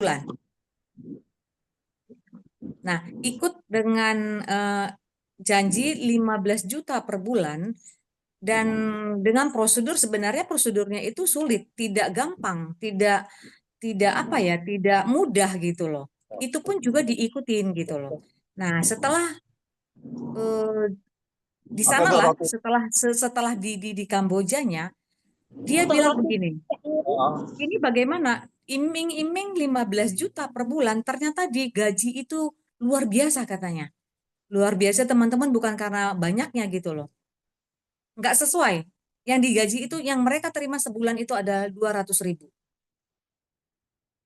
bulan. Nah, ikut dengan janji 15 juta per bulan dan dengan sebenarnya prosedurnya itu sulit, tidak gampang, tidak apa ya, tidak mudah gitu loh. Itu pun juga diikutin gitu loh. Nah, setelah eh, di sanalah, setelah di Kambojanya, dia bilang begini, ini bagaimana? Iming-iming 15 juta per bulan, ternyata di gaji itu luar biasa katanya. Luar biasa teman-teman, bukan karena banyaknya gitu loh. Nggak sesuai. Yang digaji itu, yang mereka terima sebulan itu ada 200.000.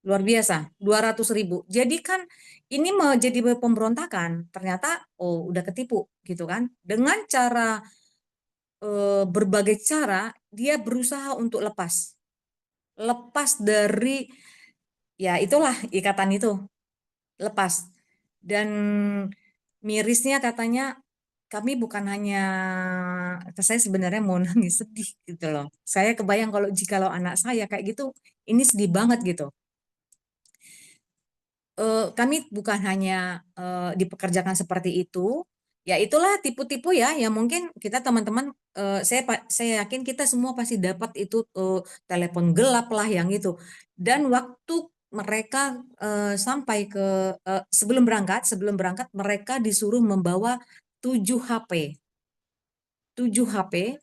Luar biasa, 200.000. Jadi kan ini mau jadi pemberontakan. Ternyata, oh udah ketipu gitu kan. Dengan cara, berbagai cara, dia berusaha untuk lepas. Lepas dari, ya itulah ikatan itu. Lepas. Dan mirisnya katanya, kami bukan hanya, saya sebenarnya mau nangis sedih gitu loh. Saya kebayang kalau anak saya kayak gitu, ini sedih banget gitu. Kami bukan hanya dipekerjakan seperti itu, ya itulah tipu-tipu ya, yang mungkin kita teman-teman, saya yakin kita semua pasti dapat itu, telepon gelap lah yang itu. Dan waktu mereka sampai ke, sebelum berangkat mereka disuruh membawa 7 HP, 7 HP.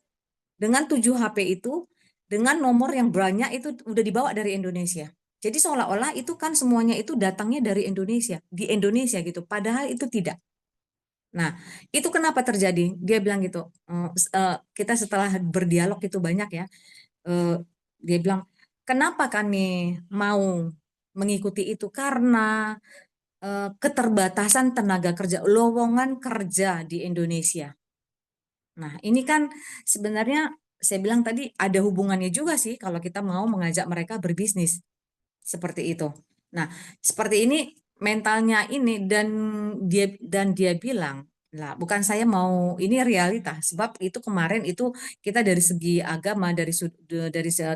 Dengan 7 HP itu, dengan nomor yang banyak itu udah dibawa dari Indonesia. Jadi seolah-olah itu kan semuanya itu datangnya dari Indonesia, di Indonesia gitu. Padahal itu tidak. Nah, itu kenapa terjadi? Dia bilang gitu, kita setelah berdialog itu banyak ya, eh, dia bilang, kenapa kami mau mengikuti itu? Karena keterbatasan tenaga kerja, lowongan kerja di Indonesia. Nah, ini kan sebenarnya saya bilang tadi ada hubungannya juga sih kalau kita mau mengajak mereka berbisnis seperti itu. Nah, seperti ini mentalnya ini, dan dia bilang, lah bukan saya mau, ini realita sebab itu kemarin itu kita dari segi agama, dari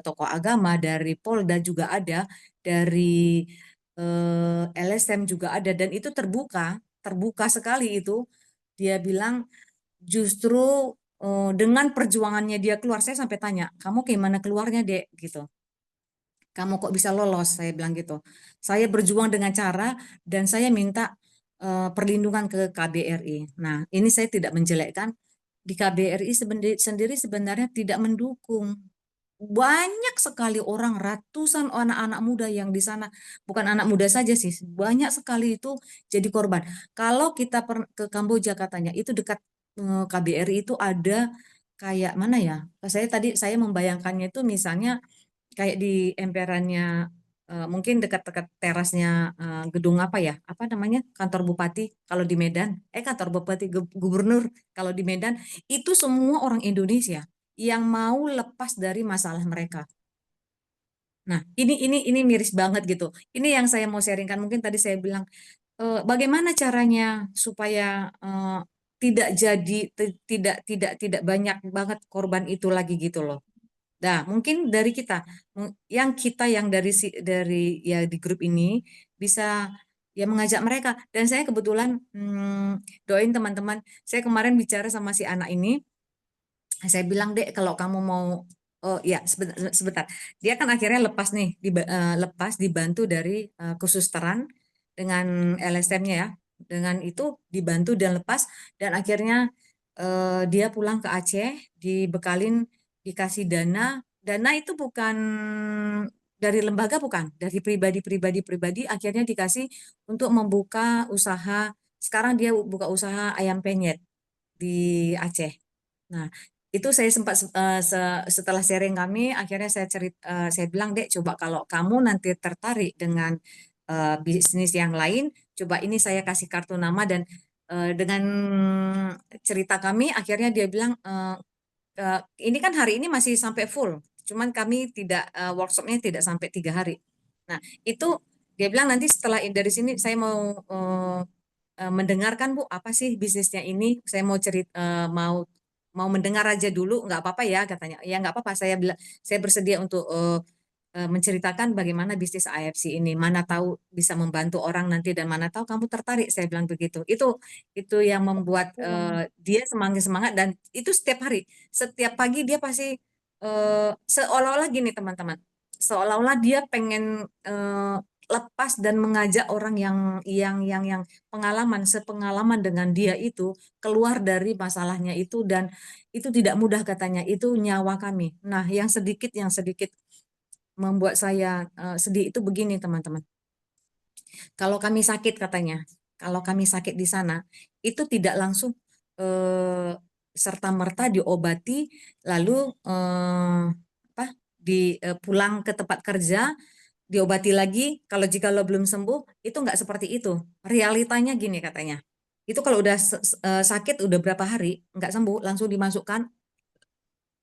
tokoh agama, dari Polda juga ada, dari LSM juga ada, dan itu terbuka terbuka sekali itu. Dia bilang justru dengan perjuangannya dia keluar, saya sampai tanya, kamu gimana keluarnya dek gitu, kamu kok bisa lolos, saya bilang gitu. Saya berjuang dengan cara, dan saya minta perlindungan ke KBRI. Nah, ini saya tidak menjelekkan, di KBRI sendiri sebenarnya tidak mendukung. Banyak sekali orang, ratusan anak-anak muda yang di sana, bukan anak muda saja sih, banyak sekali itu jadi korban. Kalau kita ke Kamboja katanya, itu dekat KBRI itu ada kayak mana ya? Saya membayangkannya itu misalnya kayak di emperannya, mungkin dekat-dekat terasnya, gedung apa ya? Apa namanya? Kantor Bupati kalau di Medan, kantor Bupati Gubernur kalau di Medan, itu semua orang Indonesia yang mau lepas dari masalah mereka. Nah, ini miris banget gitu. Ini yang saya mau sharingkan. Mungkin tadi saya bilang, bagaimana caranya supaya tidak jadi, tidak banyak banget korban itu lagi gitu loh. Nah, mungkin dari kita, yang dari ya di grup ini bisa ya mengajak mereka. Dan saya kebetulan, doain teman-teman. Saya kemarin bicara sama si anak ini, saya bilang, dek, kalau kamu mau, oh ya sebentar, sebentar. Dia kan akhirnya lepas nih, lepas dibantu dari kesusteran dengan LSM-nya ya. Dengan itu dibantu dan lepas, dan akhirnya dia pulang ke Aceh, dibekalin, dikasih dana. Dana itu bukan dari lembaga, bukan, dari pribadi, akhirnya dikasih untuk membuka usaha. Sekarang dia buka usaha ayam penyet di Aceh. Nah, itu saya sempat, setelah sharing kami, akhirnya saya bilang, dek, coba kalau kamu nanti tertarik dengan bisnis yang lain, coba ini saya kasih kartu nama, dan dengan cerita kami, akhirnya dia bilang, ini kan hari ini masih sampai full, cuman kami tidak, workshopnya tidak sampai 3 hari. Nah, itu dia bilang nanti setelah dari sini saya mau mendengarkan, Bu, apa sih bisnisnya ini? Saya mau mau mau mendengar aja dulu, nggak apa-apa ya katanya. Ya nggak apa-apa, saya bilang saya bersedia untuk menceritakan bagaimana bisnis AFC ini. Mana tahu bisa membantu orang nanti dan mana tahu kamu tertarik, saya bilang begitu. Itu yang membuat dia semangat dan itu setiap hari, setiap pagi dia pasti seolah-olah gini teman-teman, seolah-olah dia pengen lepas dan mengajak orang yang sepengalaman dengan dia itu keluar dari masalahnya itu, dan itu tidak mudah katanya, itu nyawa kami. Nah, yang sedikit membuat saya sedih itu begini teman-teman. Kalau kami sakit katanya, kalau kami sakit di sana itu tidak langsung serta merta diobati lalu apa pulang ke tempat kerja diobati lagi. Kalau jika lo belum sembuh itu nggak seperti itu. Realitanya gini katanya. Itu kalau udah sakit udah berapa hari nggak sembuh langsung dimasukkan,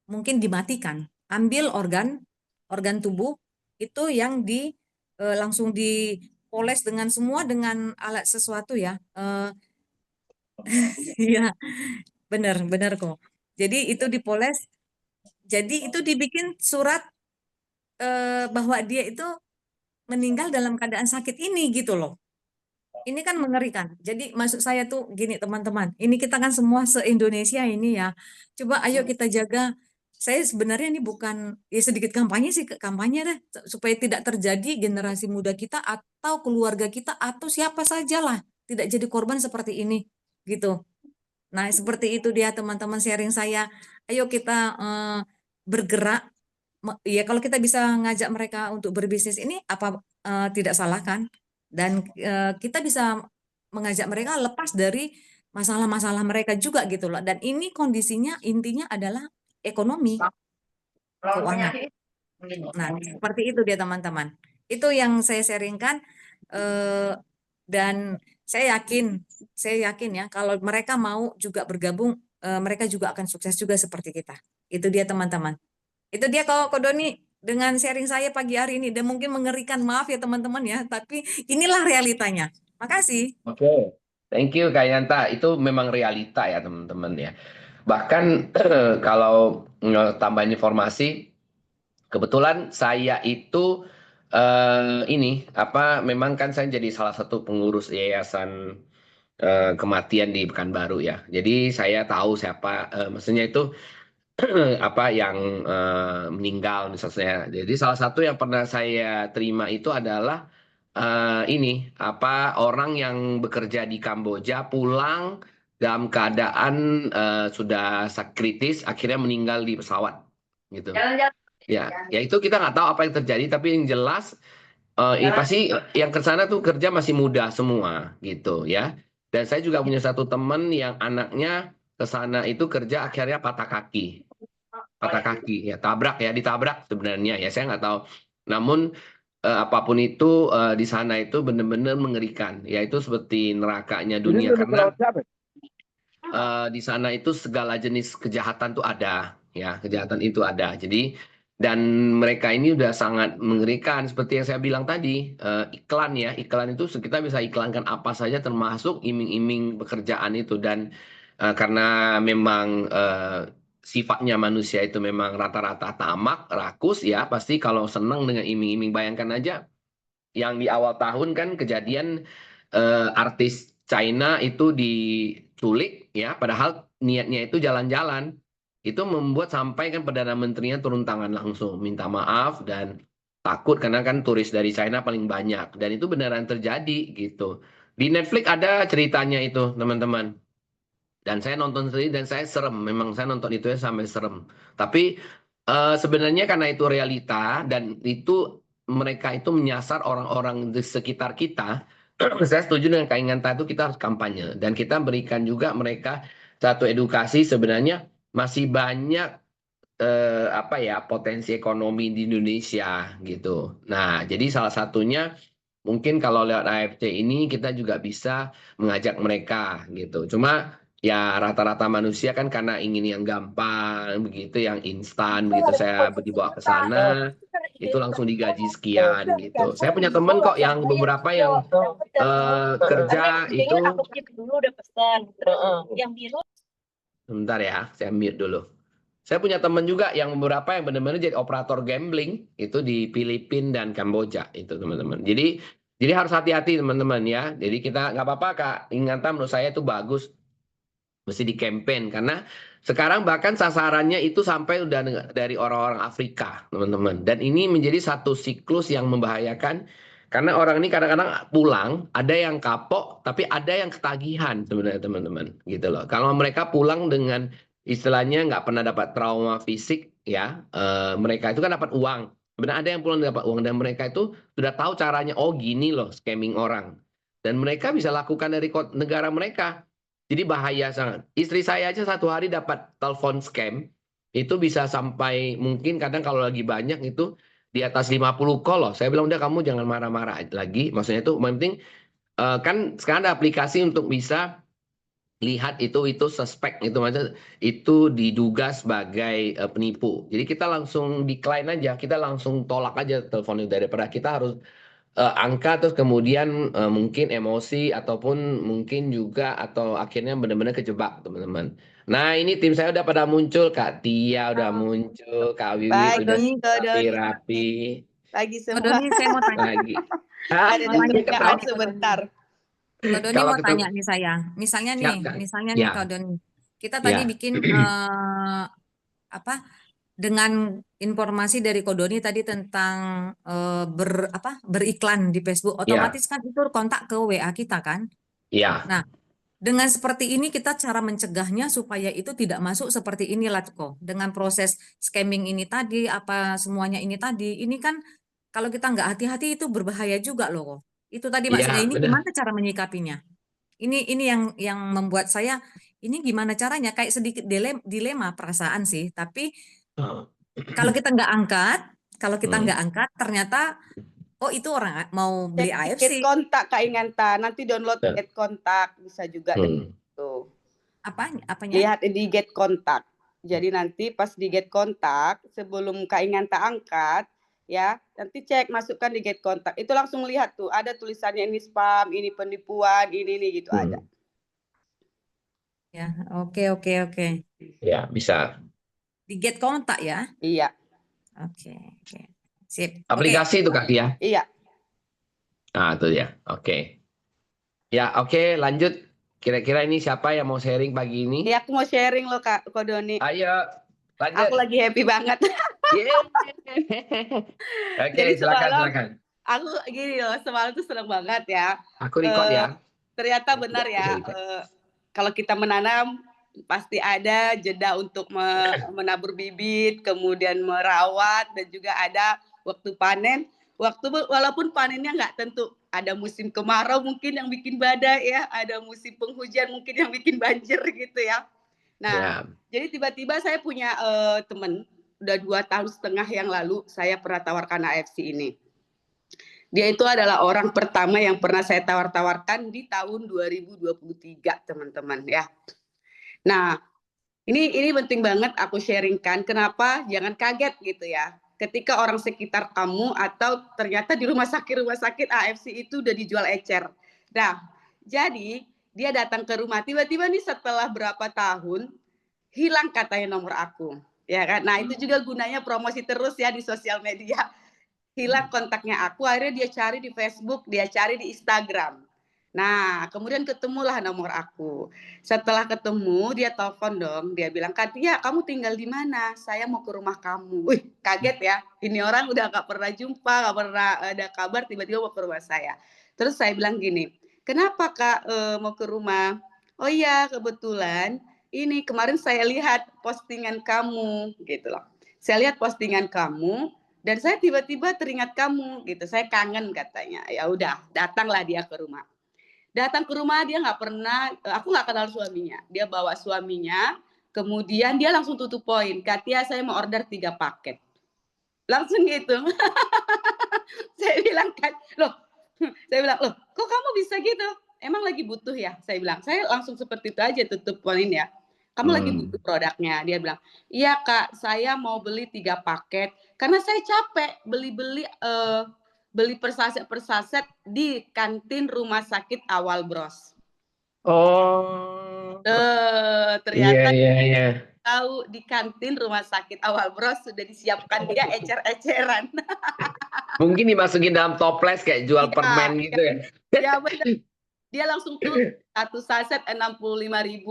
mungkin dimatikan. Ambil organ tubuh itu yang langsung dipoles dengan semua dengan alat sesuatu ya. Iya, benar benar kok. Jadi itu dipoles. Jadi itu dibikin surat bahwa dia itu meninggal dalam keadaan sakit ini gitu loh. Ini kan mengerikan. Jadi maksud saya tuh gini teman-teman, ini kita kan semua se-Indonesia ini ya. Coba ayo kita jaga. Saya sebenarnya ini bukan ya sedikit kampanye sih, kampanye deh supaya tidak terjadi generasi muda kita atau keluarga kita atau siapa sajalah tidak jadi korban seperti ini gitu. Nah, seperti itu dia teman-teman sharing saya. Ayo kita bergerak. Ya kalau kita bisa ngajak mereka untuk berbisnis ini apa tidak salah kan? Dan kita bisa mengajak mereka lepas dari masalah-masalah mereka juga gitu loh. Dan ini kondisinya intinya adalah ekonomi, keuangan. Nah, seperti itu dia teman-teman. Itu yang saya sharingkan dan saya yakin ya kalau mereka mau juga bergabung, mereka juga akan sukses juga seperti kita. Itu dia teman-teman. Itu dia Kak Doni dengan sharing saya pagi hari ini dan mungkin mengerikan, maaf ya teman-teman ya, tapi inilah realitanya. Makasih. Oke, thank you Kak Yanta. Itu memang realita ya teman-teman ya. Bahkan kalau tambahin informasi, kebetulan saya itu ini apa memang kan saya jadi salah satu pengurus yayasan kematian di Pekanbaru ya. Jadi saya tahu siapa, maksudnya itu apa yang meninggal misalnya. Jadi salah satu yang pernah saya terima itu adalah ini apa orang yang bekerja di Kamboja pulang dalam keadaan sudah kritis, akhirnya meninggal di pesawat gitu. Ya, ya itu kita nggak tahu apa yang terjadi, tapi yang jelas pasti yang ke sana tuh kerja masih muda semua gitu ya. Dan saya juga punya satu teman yang anaknya ke sana itu kerja akhirnya patah kaki ya, tabrak ya, ditabrak sebenarnya ya, saya nggak tahu. Namun apapun itu di sana itu benar-benar mengerikan, yaitu seperti nerakanya dunia karena di sana itu segala jenis kejahatan tuh ada ya, kejahatan itu ada. Jadi dan mereka ini udah sangat mengerikan seperti yang saya bilang tadi, iklan ya, iklan itu kita bisa iklankan apa saja termasuk iming-iming pekerjaan itu. Dan karena memang sifatnya manusia itu memang rata-rata tamak rakus ya, pasti kalau senang dengan iming-iming. Bayangkan aja yang di awal tahun kan kejadian artis China itu diculik ya, padahal niatnya itu jalan-jalan. Itu membuat sampai kan Perdana Menterinya turun tangan langsung minta maaf dan takut karena kan turis dari China paling banyak, dan itu beneran terjadi gitu. Di Netflix ada ceritanya itu teman-teman, dan saya nonton sendiri dan saya serem, memang saya nonton itu ya sampai serem. Tapi sebenarnya karena itu realita dan itu mereka itu menyasar orang-orang di sekitar kita. Saya setuju dengan keinginan itu kita harus kampanye dan kita berikan juga mereka satu edukasi. Sebenarnya masih banyak apa ya potensi ekonomi di Indonesia gitu. Nah, jadi salah satunya mungkin kalau lewat AFC ini kita juga bisa mengajak mereka gitu. Cuma ya rata-rata manusia kan karena ingin yang gampang begitu, yang instan begitu, saya dibawa ke sana itu langsung digaji sekian gitu. Saya punya temen kok yang beberapa yang kerja itu. Dulu udah pesan. Yang biru. Sebentar ya, saya mute dulu. Saya punya teman juga yang beberapa yang benar-benar jadi operator gambling itu di Filipina dan Kamboja itu teman-teman. Jadi harus hati-hati teman-teman ya. Jadi kita nggak apa-apa Kak. Ingatan menurut saya itu bagus, mesti di campaign karena sekarang bahkan sasarannya itu sampai udah dari orang-orang Afrika teman-teman. Dan ini menjadi satu siklus yang membahayakan karena orang ini kadang-kadang pulang, ada yang kapok, tapi ada yang ketagihan sebenarnya teman-teman gitu loh. Kalau mereka pulang dengan istilahnya nggak pernah dapat trauma fisik ya, mereka itu kan dapat uang. Sebenarnya ada yang pulang dapat uang dan mereka itu sudah tahu caranya. Oh gini loh scamming orang. Dan mereka bisa lakukan dari negara mereka. Jadi bahaya sangat. Istri saya aja satu hari dapat telepon scam. Itu bisa sampai mungkin kadang kalau lagi banyak itu di atas 50 call loh. Saya bilang udah kamu jangan marah-marah lagi. Maksudnya itu yang penting kan sekarang ada aplikasi untuk bisa lihat itu suspek itu maksudnya itu diduga sebagai penipu. Jadi kita langsung decline aja, kita langsung tolak aja telepon itu daripada kita harus angka terus kemudian mungkin emosi ataupun mungkin juga atau akhirnya benar-benar kejebak teman-teman. Nah ini tim saya udah pada muncul, Kak Tia udah Oh, muncul, Kak Wiwit Ko pagi udah Doni, Ko Doni, rapi-rapi pagi Ko semua. Doni saya mau tanya, lagi. Ah, Ada mau di tanya, ini kerjaan ketawa. Ko Doni. sebentar. Ko Doni Kalau mau ketemu tanya nih saya, siap kan? misalnya nih Ko Ya, Doni, kita tadi ya, bikin apa dengan informasi dari Ko Doni tadi tentang beriklan di Facebook, ya, otomatis kan itu kontak ke WA kita kan. ya, Nah, dengan seperti ini kita cara mencegahnya supaya itu tidak masuk seperti ini Latko. Dengan proses scamming ini tadi, apa semuanya ini tadi, ini kan kalau kita nggak hati-hati itu berbahaya juga loh. Itu tadi maksudnya ya, ini benar. gimana cara menyikapinya? Ini yang membuat saya ini gimana caranya? Kayak sedikit dilema perasaan sih. Tapi Oh. kalau kita nggak angkat, kalau kita Hmm, nggak angkat, ternyata oh itu orang mau beli Cek di AFC. get kontak Kak Inganta. Nanti download betul. get kontak bisa juga dengan Hmm, itu. Apanya? Lihat di get kontak. Jadi nanti pas di get kontak sebelum Kak Inganta angkat ya, nanti cek masukkan di get kontak. Itu langsung lihat tuh ada tulisannya ini spam, ini penipuan, ini gitu ada. hmm. Ya, oke. Ya, bisa. Di get kontak ya. Iya, Oke. Sip. Oke. Aplikasi itu Kak Tia. iya. Nah, itu ya. Oke. Ya, oke, lanjut. Kira-kira ini siapa yang mau sharing pagi ini? Aku mau sharing loh Kak Kodoni. Ayo, Aku lanjut. lagi happy banget. Yeay. Oke, Jadi silakan, semalam silakan. aku gini loh, semalam tuh seneng banget ya. Aku record Eh, ya. ternyata benar Bisa ya, record. kalau kita menanam pasti ada jeda untuk menabur bibit, kemudian merawat dan juga ada waktu panen. Walaupun panennya nggak tentu, ada musim kemarau mungkin yang bikin badai ya, ada musim penghujan mungkin yang bikin banjir gitu ya. Nah, Ya. jadi tiba-tiba saya punya teman, udah 2 tahun setengah yang lalu saya pernah tawarkan AFC ini. Dia itu adalah orang pertama yang pernah saya tawar-tawarkan di tahun 2023, teman-teman ya. Nah, ini penting banget aku sharingkan. Kenapa? Jangan kaget gitu ya. Ketika orang sekitar kamu atau ternyata di rumah sakit AFC itu udah dijual ecer. Nah, jadi dia datang ke rumah tiba-tiba nih setelah berapa tahun hilang katanya nomor aku. Ya kan? Nah, itu juga gunanya promosi terus ya di sosial media. Hilang kontaknya aku, akhirnya dia cari di Facebook, dia cari di Instagram. Nah, kemudian ketemulah nomor aku. Setelah ketemu, dia telepon dong. Dia bilang, Katia, kamu tinggal di mana? Saya mau ke rumah kamu. Wih, kaget ya. Ini orang udah gak pernah jumpa, gak pernah ada kabar, tiba-tiba mau ke rumah saya. Terus saya bilang gini, kenapa Kak mau ke rumah? Oh iya, kebetulan ini kemarin saya lihat postingan kamu, gitu loh. Saya lihat postingan kamu, dan saya tiba-tiba teringat kamu gitu, saya kangen katanya. Ya udah, datanglah dia ke rumah. Datang ke rumah dia nggak pernah, aku nggak kenal suaminya. Dia bawa suaminya, kemudian dia langsung tutup poin. Katia, saya mau order 3 paket. Langsung gitu. Saya bilang kan, loh, kok kamu bisa gitu? Emang lagi butuh ya? Saya bilang, saya langsung seperti itu aja tutup poin ya. Kamu lagi butuh produknya? Dia bilang, iya Kak, saya mau beli 3 paket karena saya capek beli persaset di kantin rumah sakit Awal Bros. Oh, iya, Ternyata iya, iya. tahu di kantin rumah sakit Awal Bros sudah disiapkan dia ecer-eceran. Mungkin dimasukin dalam toples kayak jual permen gitu ya. Ya benar. Dia langsung tuh satu saset 65.000.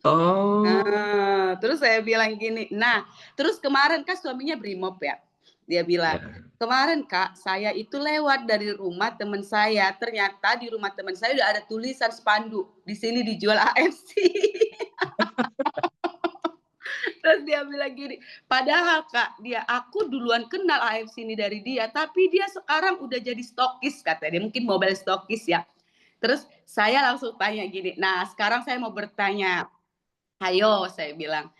Oh. Nah, terus saya bilang gini, nah terus kemarin kan suaminya Brimob ya, dia bilang, kemarin Kak saya itu lewat dari rumah teman saya, ternyata di rumah teman saya udah ada tulisan spanduk, di sini dijual AFC. Terus dia bilang gini, padahal Kak, aku duluan kenal AFC ini dari dia, tapi dia sekarang udah jadi stokis katanya, dia mungkin mobile stokis ya. Terus saya langsung tanya gini, nah sekarang saya mau bertanya, ayo saya bilang,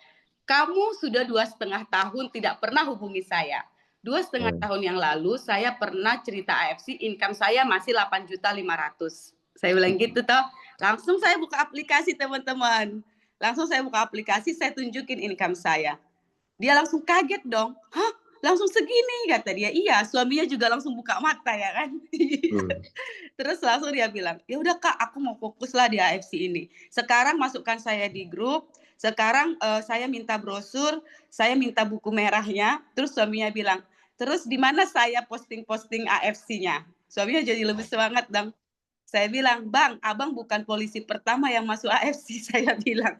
kamu sudah 2,5 tahun tidak pernah hubungi saya. 2,5 tahun yang lalu saya pernah cerita AFC, income saya masih 8.500.000. Saya bilang gitu toh. Langsung saya buka aplikasi teman-teman. Langsung saya buka aplikasi, saya tunjukin income saya. Dia langsung kaget dong. Hah? Langsung segini kata dia. Iya, suaminya juga langsung buka mata ya kan. Terus langsung dia bilang, ya udah Kak, aku mau fokus lah di AFC ini. Sekarang masukkan saya di grup. Sekarang saya minta brosur, saya minta buku merahnya. Terus suaminya bilang, terus di mana saya posting-posting AFC-nya? Suaminya jadi lebih semangat dong. Saya bilang, Bang, abang bukan polisi pertama yang masuk AFC, saya bilang.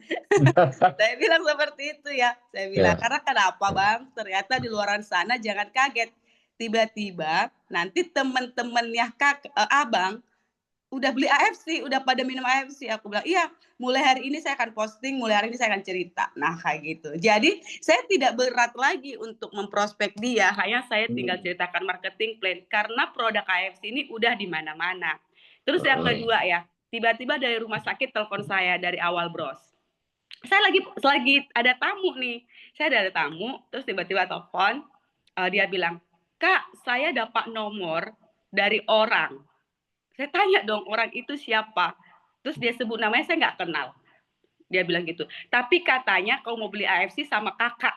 Saya bilang seperti itu ya. Saya bilang, karena kenapa Bang? Ternyata di luaran sana jangan kaget. Tiba-tiba nanti teman-temannya abang udah beli AFC, udah pada minum AFC. Aku bilang, iya, mulai hari ini saya akan posting, mulai hari ini saya akan cerita. Nah, kayak gitu. Jadi, saya tidak berat lagi untuk memprospek dia, hanya saya tinggal ceritakan marketing plan. Karena produk AFC ini udah di mana-mana. Terus yang kedua ya, tiba-tiba dari rumah sakit telepon saya dari Awal Bros. Saya lagi ada tamu nih. Saya ada tamu, terus tiba-tiba telepon, dia bilang, Kak, saya dapat nomor dari orang. Saya tanya dong, orang itu siapa? Terus dia sebut namanya, saya nggak kenal. Dia bilang gitu. Tapi katanya kalau mau beli AFC sama kakak.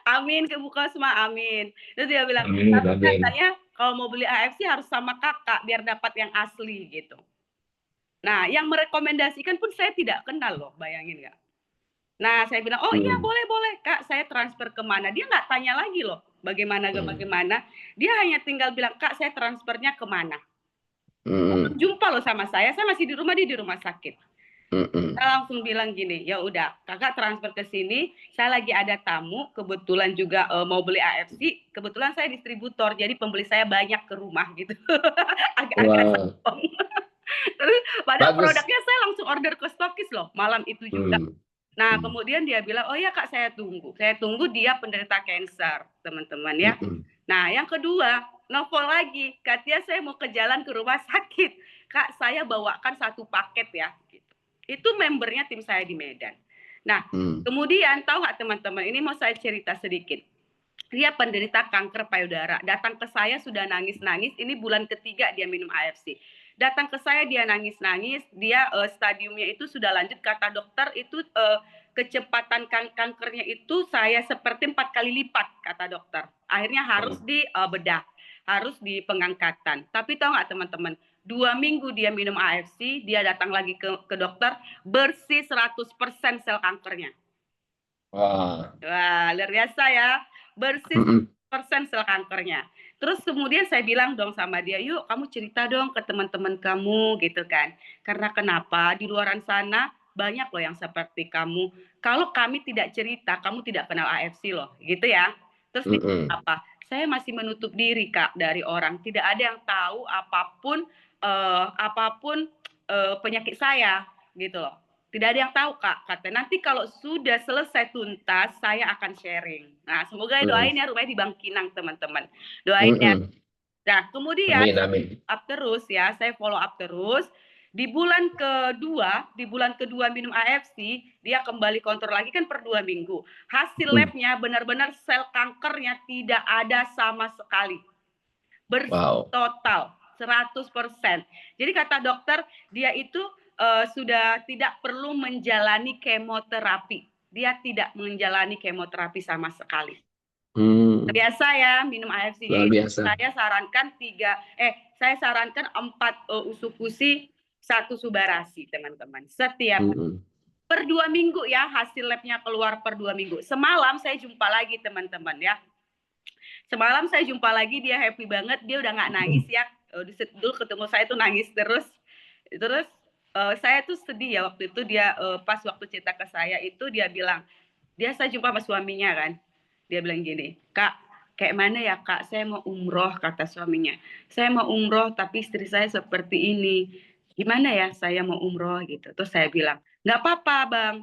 Amin, kebuka semua amin. Terus dia bilang, tapi katanya kalau mau beli AFC harus sama kakak biar dapat yang asli gitu. Nah, yang merekomendasikan pun saya tidak kenal loh, bayangin nggak? Nah, saya bilang, oh iya boleh Kak, saya transfer kemana? Dia nggak tanya lagi loh, bagaimana. Dia hanya tinggal bilang, Kak, saya transfernya kemana? Jumpa loh sama saya masih di rumah, dia di rumah sakit. Saya langsung bilang gini, ya udah, kakak transfer ke sini, saya lagi ada tamu, kebetulan juga mau beli AFC, kebetulan saya distributor, jadi pembeli saya banyak ke rumah gitu. Agak-agak terus padahal produknya saya langsung order ke stokis loh, malam itu juga. Nah, kemudian dia bilang, oh ya Kak, saya tunggu dia penderita cancer, teman-teman ya. Nah, yang kedua, nelfon lagi, katanya saya mau ke jalan ke rumah sakit, Kak, saya bawakan 1 paket ya. Itu membernya tim saya di Medan. Nah, kemudian tahu nggak teman-teman, ini mau saya cerita sedikit. Dia penderita kanker payudara, datang ke saya sudah nangis-nangis, ini bulan ketiga dia minum AFC. Datang ke saya dia nangis-nangis, dia stadiumnya itu sudah lanjut, kata dokter itu kecepatan kankernya itu saya seperti 4 kali lipat, kata dokter. Akhirnya harus dibedah, harus di pengangkatan. Tapi tahu nggak teman-teman, 2 minggu dia minum AFC, dia datang lagi ke dokter, bersih 100% sel kankernya. Wah, luar biasa ya, bersih 100% sel kankernya. Terus kemudian saya bilang dong sama dia, yuk kamu cerita dong ke teman-teman kamu gitu kan. Karena kenapa, di luaran sana banyak loh yang seperti kamu. Kalau kami tidak cerita, kamu tidak kenal AFC loh, gitu ya. Terus apa? Saya masih menutup diri Kak dari orang, tidak ada yang tahu apapun penyakit saya gitu loh. Tidak ada yang tahu Kak, kata nanti kalau sudah selesai tuntas saya akan sharing. Nah, semoga doain ya rumahnya di Bangkinang teman-teman. Doain ya. Nah, kemudian up terus ya, saya follow up terus. Di bulan kedua minum AFC, dia kembali kontrol lagi kan per 2 minggu. Hasil labnya benar-benar sel kankernya tidak ada sama sekali. Bersih total 100%. Jadi kata dokter, dia itu sudah tidak perlu menjalani kemoterapi. Dia tidak menjalani kemoterapi sama sekali. Biasa ya minum AFC. Saya sarankan 4 usukusi 1 subarasi teman-teman. Setiap per 2 minggu ya, hasil labnya keluar per 2 minggu. Semalam saya jumpa lagi teman-teman ya. Semalam saya jumpa lagi, dia happy banget, dia udah nggak nangis ya. Dulu ketemu saya tuh nangis terus. Terus saya tuh sedih ya waktu itu, dia pas waktu cerita ke saya itu dia bilang, saya jumpa sama suaminya kan. Dia bilang gini, "Kak, kayak mana ya Kak, saya mau umroh," kata suaminya. "Saya mau umroh tapi istri saya seperti ini. Gimana ya saya mau umroh," gitu. Terus saya bilang, "Nggak apa-apa Bang,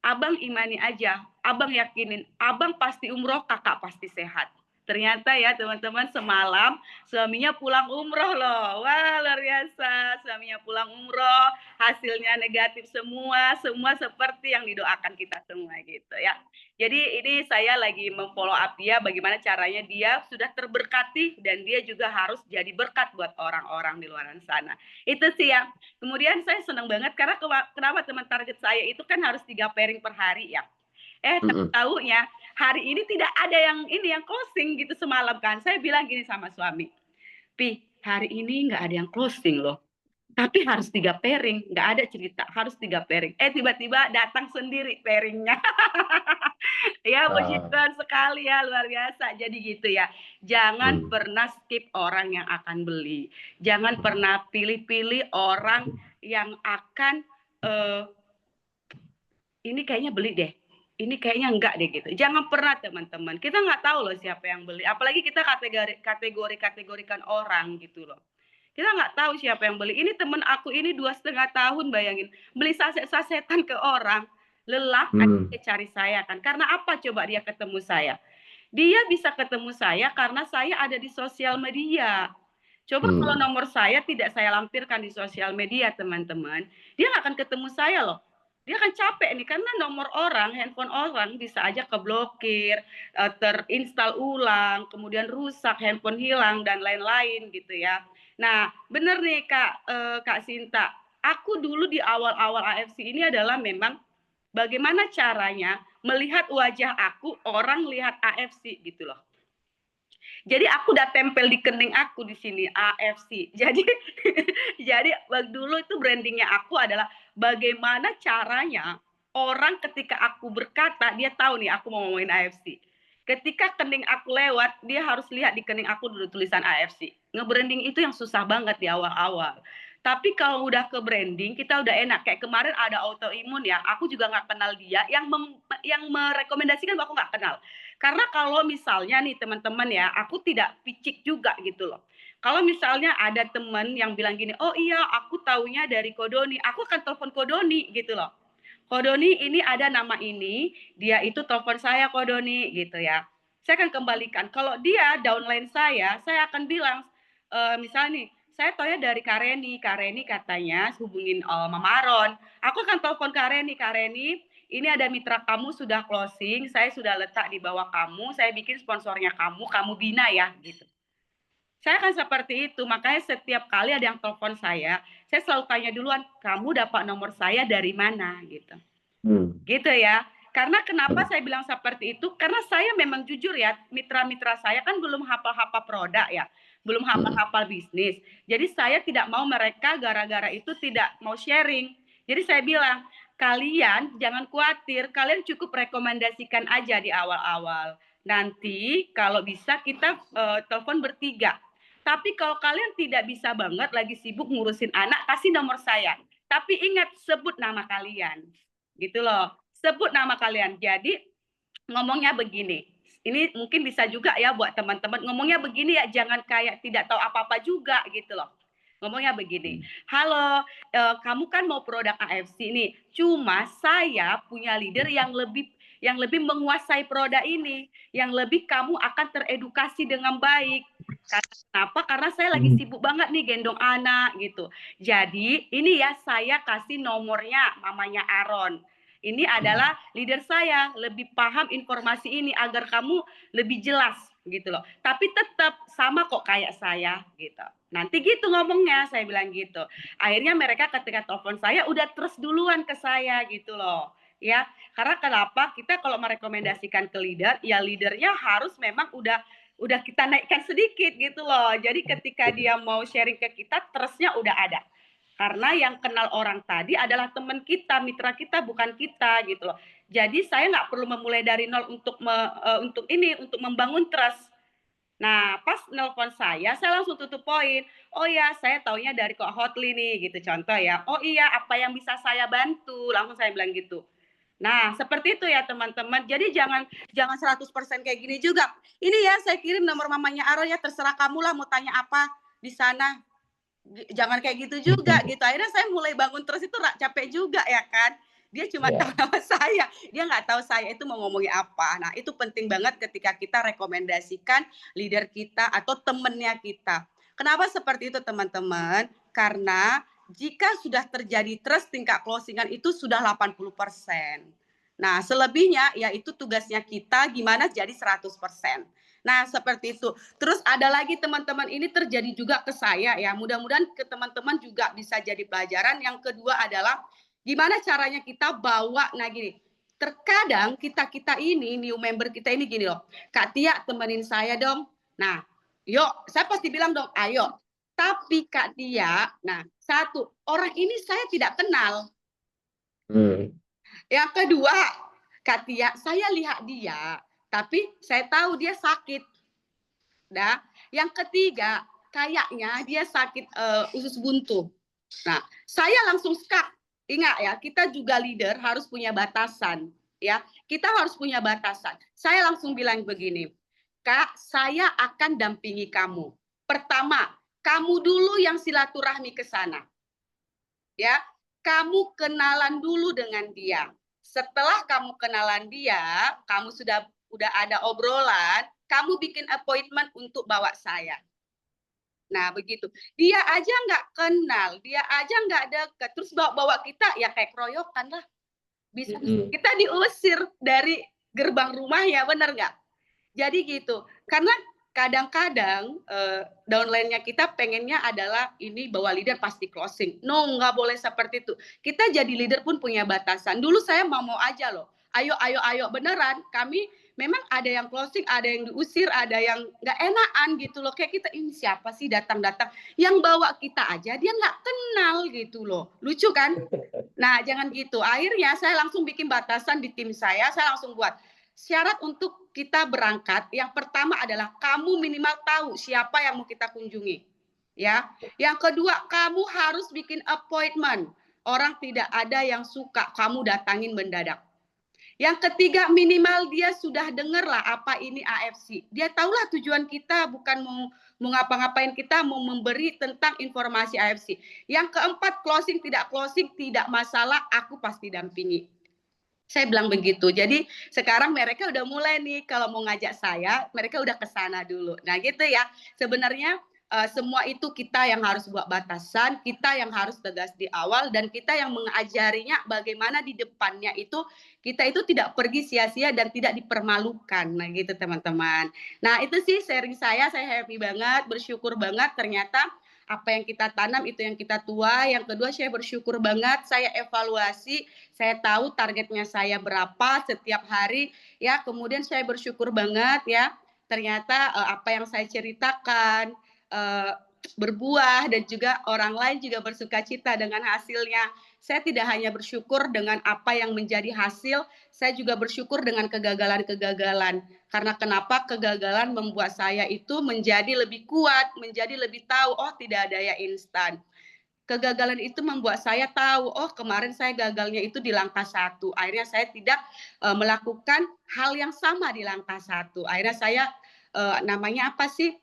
Abang imani aja, Abang yakinin, Abang pasti umroh, Kakak pasti sehat." Ternyata ya teman-teman, semalam suaminya pulang umroh loh. Wah, luar biasa. Suaminya pulang umroh, hasilnya negatif semua, semua seperti yang didoakan kita semua gitu ya. Jadi ini saya lagi memfollow up dia, bagaimana caranya dia sudah terberkati dan dia juga harus jadi berkat buat orang-orang di luar sana. Itu sih ya. Kemudian saya senang banget karena kenapa teman target saya itu kan harus 3 pairing per hari ya. Tahunya hari ini tidak ada yang closing gitu semalam kan. Saya bilang gini sama suami, "Pi, hari ini nggak ada yang closing loh. Tapi harus 3 pairing, nggak ada cerita, harus 3 pairing." Tiba-tiba datang sendiri pairingnya. Ya, puji Tuhan sekali ya, luar biasa. Jadi gitu ya, jangan pernah skip orang yang akan beli. Jangan pernah pilih-pilih orang yang akan ini kayaknya beli deh, ini kayaknya enggak deh gitu. Jangan pernah teman-teman. Kita nggak tahu loh siapa yang beli. Apalagi kita kategorikan orang gitu loh. Kita nggak tahu siapa yang beli. Ini temen aku ini 2,5 tahun, bayangin. Beli saset-sasetan ke orang. Lelah kan dia cari saya kan. Karena apa coba dia ketemu saya? Dia bisa ketemu saya karena saya ada di sosial media. Coba kalau nomor saya tidak saya lampirkan di sosial media teman-teman, dia nggak akan ketemu saya loh. Dia akan capek nih karena nomor orang, handphone orang bisa aja keblokir, terinstall ulang, kemudian rusak, handphone hilang dan lain-lain gitu ya. Nah, benar nih Kak Sinta. Aku dulu di awal-awal AFC ini adalah memang bagaimana caranya melihat wajah aku, orang lihat AFC gitu loh. Jadi aku udah tempel di kening aku di sini AFC. Jadi dulu itu brandingnya aku adalah bagaimana caranya orang ketika aku berkata dia tahu nih aku mau ngomongin AFC. Ketika kening aku lewat, dia harus lihat di kening aku dulu tulisan AFC. Nge-branding itu yang susah banget di awal-awal. Tapi kalau udah ke branding, kita udah enak. Kayak kemarin ada autoimun ya, aku juga nggak kenal dia. Yang merekomendasikan aku nggak kenal. Karena kalau misalnya nih teman-teman ya, aku tidak picik juga gitu loh. Kalau misalnya ada teman yang bilang gini, "Oh iya, aku taunya dari Kodoni," aku akan telepon Kodoni gitu loh. "Kodoni, ini ada nama ini, dia itu telepon saya Kodoni," gitu ya. Saya akan kembalikan. Kalau dia downline saya akan bilang, misalnya nih, "Saya taunya dari Kareni katanya hubungin Mama Aron." Aku akan telepon Kareni, "Ini ada mitra kamu sudah closing, saya sudah letak di bawah kamu, saya bikin sponsornya kamu bina ya," gitu. Saya akan seperti itu, makanya setiap kali ada yang telepon saya selalu tanya duluan, "Kamu dapat nomor saya dari mana?" gitu. Gitu ya. Karena kenapa saya bilang seperti itu? Karena saya memang jujur ya, mitra-mitra saya kan belum hafal-hafal produk ya, belum hafal-hafal bisnis. Jadi saya tidak mau mereka gara-gara itu tidak mau sharing. Jadi saya bilang, "Kalian jangan khawatir, kalian cukup rekomendasikan aja di awal-awal. Nanti kalau bisa kita telepon bertiga. Tapi kalau kalian tidak bisa banget lagi sibuk ngurusin anak, kasih nomor saya. Tapi ingat sebut nama kalian." Gitu loh. Sebut nama kalian. Jadi ngomongnya begini. Ini mungkin bisa juga ya buat teman-teman. Ngomongnya begini ya, jangan kayak tidak tahu apa-apa juga gitu loh. Ngomongnya begini. "Halo, kamu kan mau produk AFC nih. Cuma saya punya leader yang lebih menguasai produk ini, yang lebih kamu akan teredukasi dengan baik." Kenapa? Karena saya lagi sibuk banget nih gendong anak gitu. Jadi ini ya saya kasih nomornya mamanya Aron. Ini adalah leader saya, lebih paham informasi ini agar kamu lebih jelas gitu loh. Tapi tetap sama kok kayak saya gitu. Nanti gitu ngomongnya, saya bilang gitu. Akhirnya mereka ketika telepon saya udah terus duluan ke saya gitu loh. Ya, karena kenapa? Kita kalau merekomendasikan ke leader, ya leadernya harus memang udah kita naikkan sedikit gitu loh. Jadi ketika dia mau sharing ke kita, trustnya udah ada. Karena yang kenal orang tadi adalah teman kita, mitra kita, bukan kita gitu loh. Jadi saya nggak perlu memulai dari nol untuk untuk membangun trust. Nah, pas nelpon saya langsung tutup poin. Oh ya, saya taunya dari Kak Hotli nih gitu contoh ya. Oh iya, apa yang bisa saya bantu? Langsung saya bilang gitu. Nah, seperti itu ya teman-teman. Jadi jangan 100% kayak gini juga. Ini ya saya kirim nomor mamanya Aro ya, terserah kamu lah mau tanya apa di sana. Jangan kayak gitu juga gitu. Akhirnya saya mulai bangun terus itu capek juga ya kan. Dia cuma tahu nama saya, dia nggak tahu saya itu mau ngomongin apa. Nah itu penting banget ketika kita rekomendasikan leader kita atau temennya kita. Kenapa seperti itu teman-teman? Karena jika sudah terjadi trust tingkat closingan itu sudah 80%. Nah selebihnya yaitu tugasnya kita gimana jadi 100%. Nah, seperti itu. Terus ada lagi teman-teman, ini terjadi juga ke saya ya. Mudah-mudahan ke teman-teman juga bisa jadi pelajaran. Yang kedua adalah gimana caranya kita bawa, nah gini, terkadang kita ini, new member kita ini gini loh, Kak Tia temenin saya dong. Nah, yuk, saya pasti bilang dong, ayo. Tapi Kak Tia, nah satu, orang ini saya tidak kenal. Yang kedua, Kak Tia, saya lihat dia, tapi saya tahu dia sakit. Nah, yang ketiga, kayaknya dia sakit usus buntu. Nah, saya langsung skak. Ingat ya, kita juga leader harus punya batasan. Ya, kita harus punya batasan. Saya langsung bilang begini, Kak, saya akan dampingi kamu. Pertama, kamu dulu yang silaturahmi ke sana. Ya, kamu kenalan dulu dengan dia. Setelah kamu kenalan dia, kamu sudah ada obrolan, kamu bikin appointment untuk bawa saya. Nah, begitu. Dia aja nggak kenal, dia aja nggak deket, terus bawa kita ya kayak keroyokan lah. Bisa kita diusir dari gerbang rumah ya, benar nggak? Jadi gitu. Karena kadang-kadang downline-nya kita pengennya adalah ini bahwa leader pasti closing. No, nggak boleh seperti itu. Kita jadi leader pun punya batasan. Dulu saya mau aja loh. Ayo, beneran. Kami memang ada yang closing, ada yang diusir, ada yang nggak enakan gitu loh. Kayak kita, ini siapa sih datang-datang. Yang bawa kita aja, dia nggak kenal gitu loh. Lucu kan? Nah, jangan gitu. Akhirnya saya langsung bikin batasan di tim saya langsung buat. Syarat untuk kita berangkat, yang pertama adalah kamu minimal tahu siapa yang mau kita kunjungi. Ya. Yang kedua, kamu harus bikin appointment. Orang tidak ada yang suka kamu datangin mendadak. Yang ketiga, minimal dia sudah dengar lah apa ini AFC. Dia tahulah tujuan kita bukan mau ngapa-ngapain, kita mau memberi tentang informasi AFC. Yang keempat, closing tidak masalah, aku pasti dampingi. Saya bilang begitu. Jadi sekarang mereka udah mulai nih kalau mau ngajak saya, mereka udah ke sana dulu. Nah gitu ya. Sebenarnya semua itu kita yang harus buat batasan, kita yang harus tegas di awal, dan kita yang mengajarinya bagaimana di depannya itu kita itu tidak pergi sia-sia dan tidak dipermalukan. Nah gitu teman-teman. Nah itu sih sharing saya happy banget, bersyukur banget ternyata apa yang kita tanam itu yang kita tuai. Yang kedua, saya bersyukur banget, saya evaluasi, saya tahu targetnya saya berapa setiap hari ya. Kemudian saya bersyukur banget ya, ternyata apa yang saya ceritakan berbuah, dan juga orang lain juga bersukacita dengan hasilnya. Saya tidak hanya bersyukur dengan apa yang menjadi hasil, saya juga bersyukur dengan kegagalan-kegagalan. Karena kenapa? Kegagalan membuat saya itu menjadi lebih kuat, menjadi lebih tahu, oh tidak ada ya instan. Kegagalan itu membuat saya tahu, oh kemarin saya gagalnya itu di langkah 1. Akhirnya saya tidak melakukan hal yang sama di langkah 1. Akhirnya saya namanya apa sih?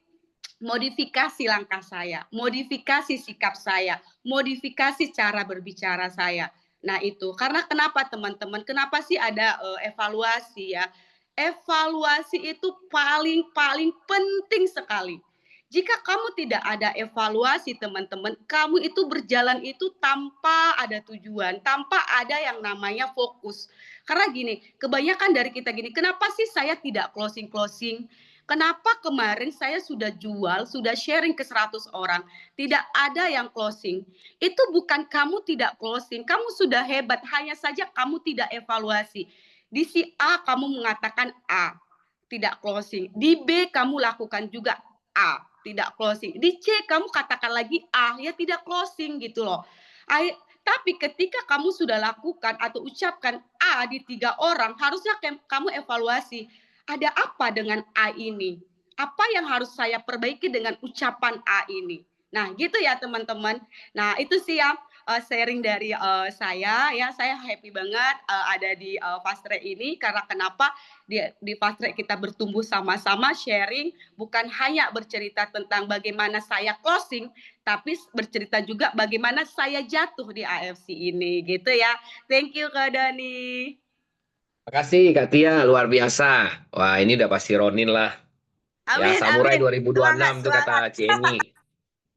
Modifikasi langkah saya, modifikasi sikap saya, modifikasi cara berbicara saya. Nah itu, karena kenapa teman-teman? Kenapa sih ada evaluasi ya? Evaluasi itu paling penting sekali. Jika kamu tidak ada evaluasi teman-teman, kamu itu berjalan itu tanpa ada tujuan, tanpa ada yang namanya fokus. Karena gini, kebanyakan dari kita gini, kenapa sih saya tidak closing? Kenapa kemarin saya sudah jual, sudah sharing ke 100 orang, tidak ada yang closing? Itu bukan kamu tidak closing, kamu sudah hebat, hanya saja kamu tidak evaluasi. Di si A kamu mengatakan A, tidak closing. Di B kamu lakukan juga A. tidak closing. Di C kamu katakan lagi A, ya tidak closing gitu loh. Tapi ketika kamu sudah lakukan atau ucapkan A di 3 orang, harusnya kamu evaluasi, ada apa dengan A ini? Apa yang harus saya perbaiki dengan ucapan A ini? Nah, gitu ya teman-teman. Nah, itu sih yang sharing dari saya ya. Saya happy banget ada di Fast Track ini karena kenapa di Fast Track kita bertumbuh sama-sama sharing, bukan hanya bercerita tentang bagaimana saya closing, tapi bercerita juga bagaimana saya jatuh di AFC ini gitu ya. Thank you Kak Dani. Makasih Kak Tia, luar biasa. Wah, ini udah pasti Ronin lah. Ya, Amin, Samurai amin. Semangat, 2026 tuh kata semangat. Cieni.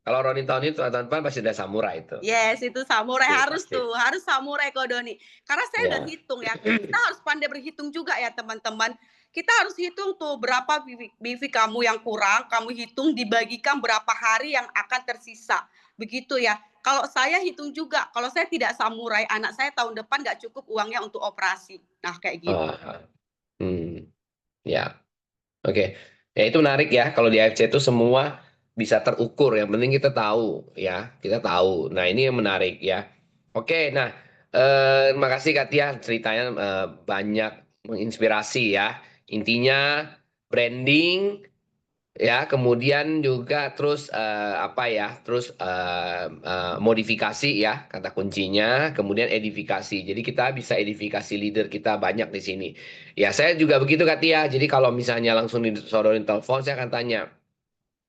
Kalau Ronin tahun ini tahun depan pasti udah Samurai itu. Yes, itu samurai Pasti, harus pasti. tuh, harus samurai Kodoni. Karena saya udah Ya. hitung ya, kita harus pandai berhitung juga ya teman-teman. Kita harus hitung tuh berapa BV kamu yang kurang, kamu hitung dibagikan berapa hari yang akan tersisa. Begitu ya. Kalau saya hitung juga, kalau saya tidak samurai, anak saya tahun depan nggak cukup uangnya untuk operasi. Nah kayak gitu. Ya. Oke. Ya itu menarik ya kalau di AFC itu semua bisa terukur. Yang penting kita tahu ya, kita tahu. Nah, ini yang menarik ya. Oke, nah terima kasih Kak Tia ceritanya banyak menginspirasi ya. Intinya branding ya, kemudian juga terus apa ya, terus modifikasi ya kata kuncinya, kemudian edifikasi. Jadi kita bisa edifikasi leader kita banyak di sini. Ya saya juga begitu Kak Tia. Jadi kalau misalnya langsung disodorin telepon, saya akan tanya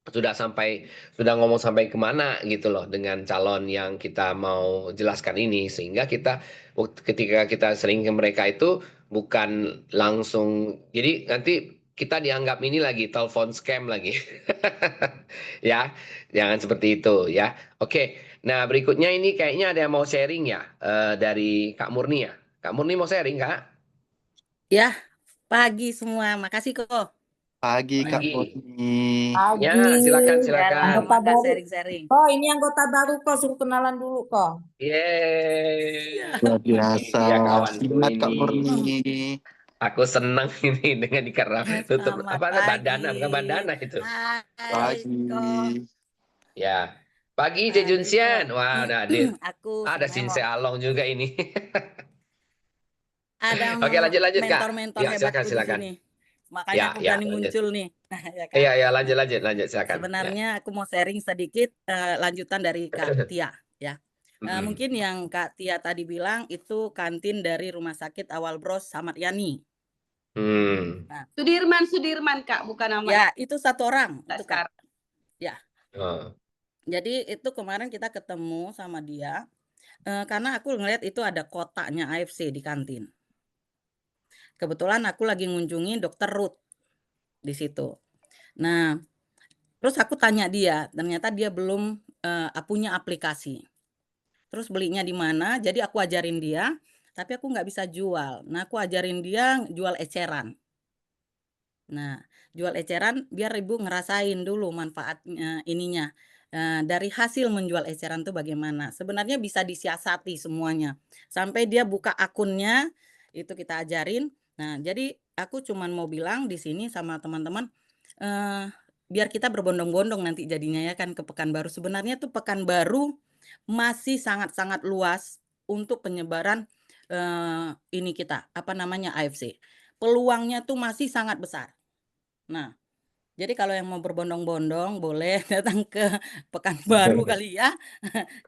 sudah ngomong sampai kemana gitu loh dengan calon yang kita mau jelaskan ini, sehingga kita ketika kita sering ke mereka itu bukan langsung, jadi nanti kita dianggap ini lagi telepon scam lagi. Ya, jangan seperti itu ya. Oke, nah berikutnya ini kayaknya ada yang mau sharing ya, dari Kak Murni ya. Kak Murni mau sharing Kak? Ya, pagi semua. Makasih kok. Pagi Kak Pagi. Murni. Ya, Pagi. silakan Ya, silakan. Anggota maka baru. sharing-sharing. Oh, ini anggota baru kok, suruh kenalan dulu kok. Yeay. Luar biasa. Ini dia kawanku Semangat Kak ini. Murni. Aku senang ini dengan karena tutup Selamat apa pagi. bandana, bukan bandana itu. Hai Pagi. kok. Ya. Pagi Pagi, Jejunsian. Ko. Wah, udah hadir. Aku Ada sebenarnya Sinse Along juga ini. ada Oke, lanjut Kak. mentor-mentor Ya, silakan hebatku di silakan. sini. Makanya aku berani Lanjut. muncul nih. Ya kan? Iya, lanjut silakan. Sebenarnya aku mau sharing sedikit lanjutan dari Kak Tia ya. Mungkin yang Kak Tia tadi bilang itu kantin dari Rumah Sakit Awal Bros Samad Yani. Nah, Sudirman Kak, bukan nama. Ya, itu satu orang. Itu Kak. Sekarang. Ya. Jadi itu kemarin kita ketemu sama dia karena aku ngeliat itu ada kotaknya AFC di kantin. Kebetulan aku lagi ngunjungi Dokter Ruth di situ. Nah, terus aku tanya dia, ternyata dia belum punya aplikasi. Terus belinya di mana? Jadi aku ajarin dia, tapi aku nggak bisa jual. Nah, aku ajarin dia jual eceran. Nah, jual eceran biar ibu ngerasain dulu manfaatnya ininya. Dari hasil menjual eceran tuh bagaimana? Sebenarnya bisa disiasati semuanya. Sampai dia buka akunnya, itu kita ajarin. Nah, jadi aku cuman mau bilang di sini sama teman-teman, biar kita berbondong-bondong nanti jadinya ya kan ke Pekanbaru. Sebenarnya tuh Pekanbaru masih sangat-sangat luas untuk penyebaran ini kita, apa namanya, AFC. Peluangnya tuh masih sangat besar. Nah, jadi kalau yang mau berbondong-bondong boleh datang ke Pekanbaru kali ya.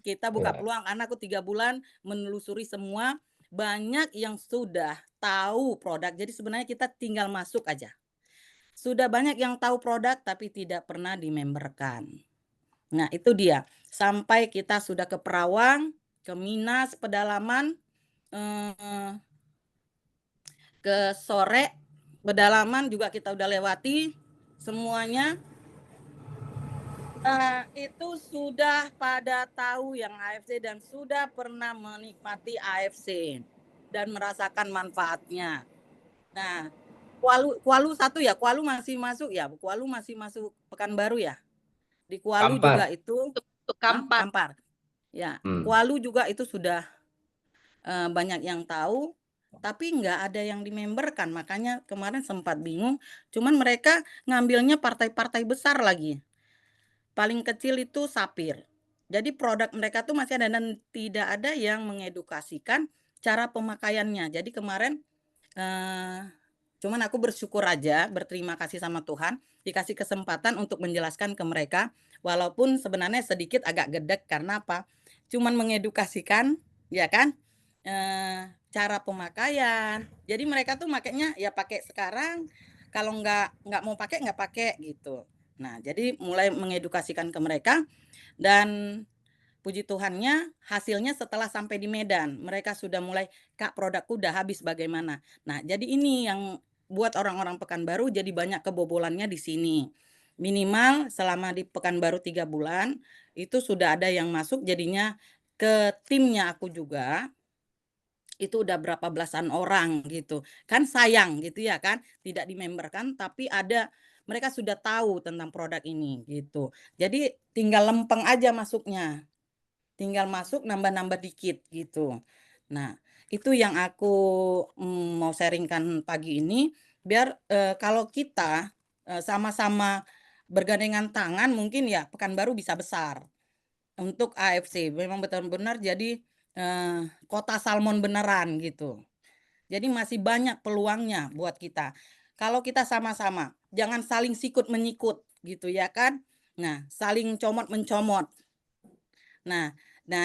Kita buka peluang, karena aku 3 bulan menelusuri semua, banyak yang sudah tahu produk. Jadi sebenarnya kita tinggal masuk aja. Sudah banyak yang tahu produk tapi tidak pernah dimemberkan. Nah, itu dia. Sampai kita sudah ke Perawang, ke Minas, Pedalaman, ke Sore, Pedalaman juga kita udah lewati semuanya. Itu sudah pada tahu yang AFC dan sudah pernah menikmati AFC dan merasakan manfaatnya. Nah, Kualu satu ya, Kualu masih masuk ya, Kualu masih masuk Pekanbaru ya. Di Kualu Kampar. juga itu Kampar. Ya, Kualu juga itu sudah banyak yang tahu, tapi nggak ada yang dimemberkan. Makanya kemarin sempat bingung. Cuman mereka ngambilnya partai-partai besar lagi. paling kecil itu Sapir. Jadi produk mereka tuh masih ada dan tidak ada yang mengedukasikan cara pemakaiannya. Jadi kemarin cuman aku bersyukur aja, berterima kasih sama Tuhan, dikasih kesempatan untuk menjelaskan ke mereka, walaupun sebenarnya sedikit agak gedek karena apa? Cuman mengedukasikan, ya kan? Cara pemakaian. Jadi mereka tuh makainya ya pakai sekarang, kalau nggak mau pakai nggak pakai gitu. Nah, jadi mulai mengedukasikan ke mereka dan puji Tuhannya hasilnya setelah sampai di Medan, mereka sudah mulai, "Kak, produkku udah habis bagaimana?" Nah, jadi ini yang buat orang-orang Pekanbaru jadi banyak kebobolannya di sini. Minimal selama di Pekanbaru 3 bulan, itu sudah ada yang masuk jadinya ke timnya aku juga, itu udah berapa belasan orang gitu. Kan sayang gitu ya kan, tidak di-member-kan tapi mereka sudah tahu tentang produk ini gitu. Jadi tinggal lempeng aja masuknya. Tinggal masuk nambah-nambah dikit gitu. Nah, itu yang aku mau sharingkan pagi ini biar kalau kita sama-sama bergandengan tangan mungkin ya Pekanbaru bisa besar untuk AFC. Memang benar-benar jadi kota salmon beneran gitu. Jadi masih banyak peluangnya buat kita. Kalau kita sama-sama, jangan saling sikut-menyikut gitu ya kan. Nah, saling comot-mencomot. Nah,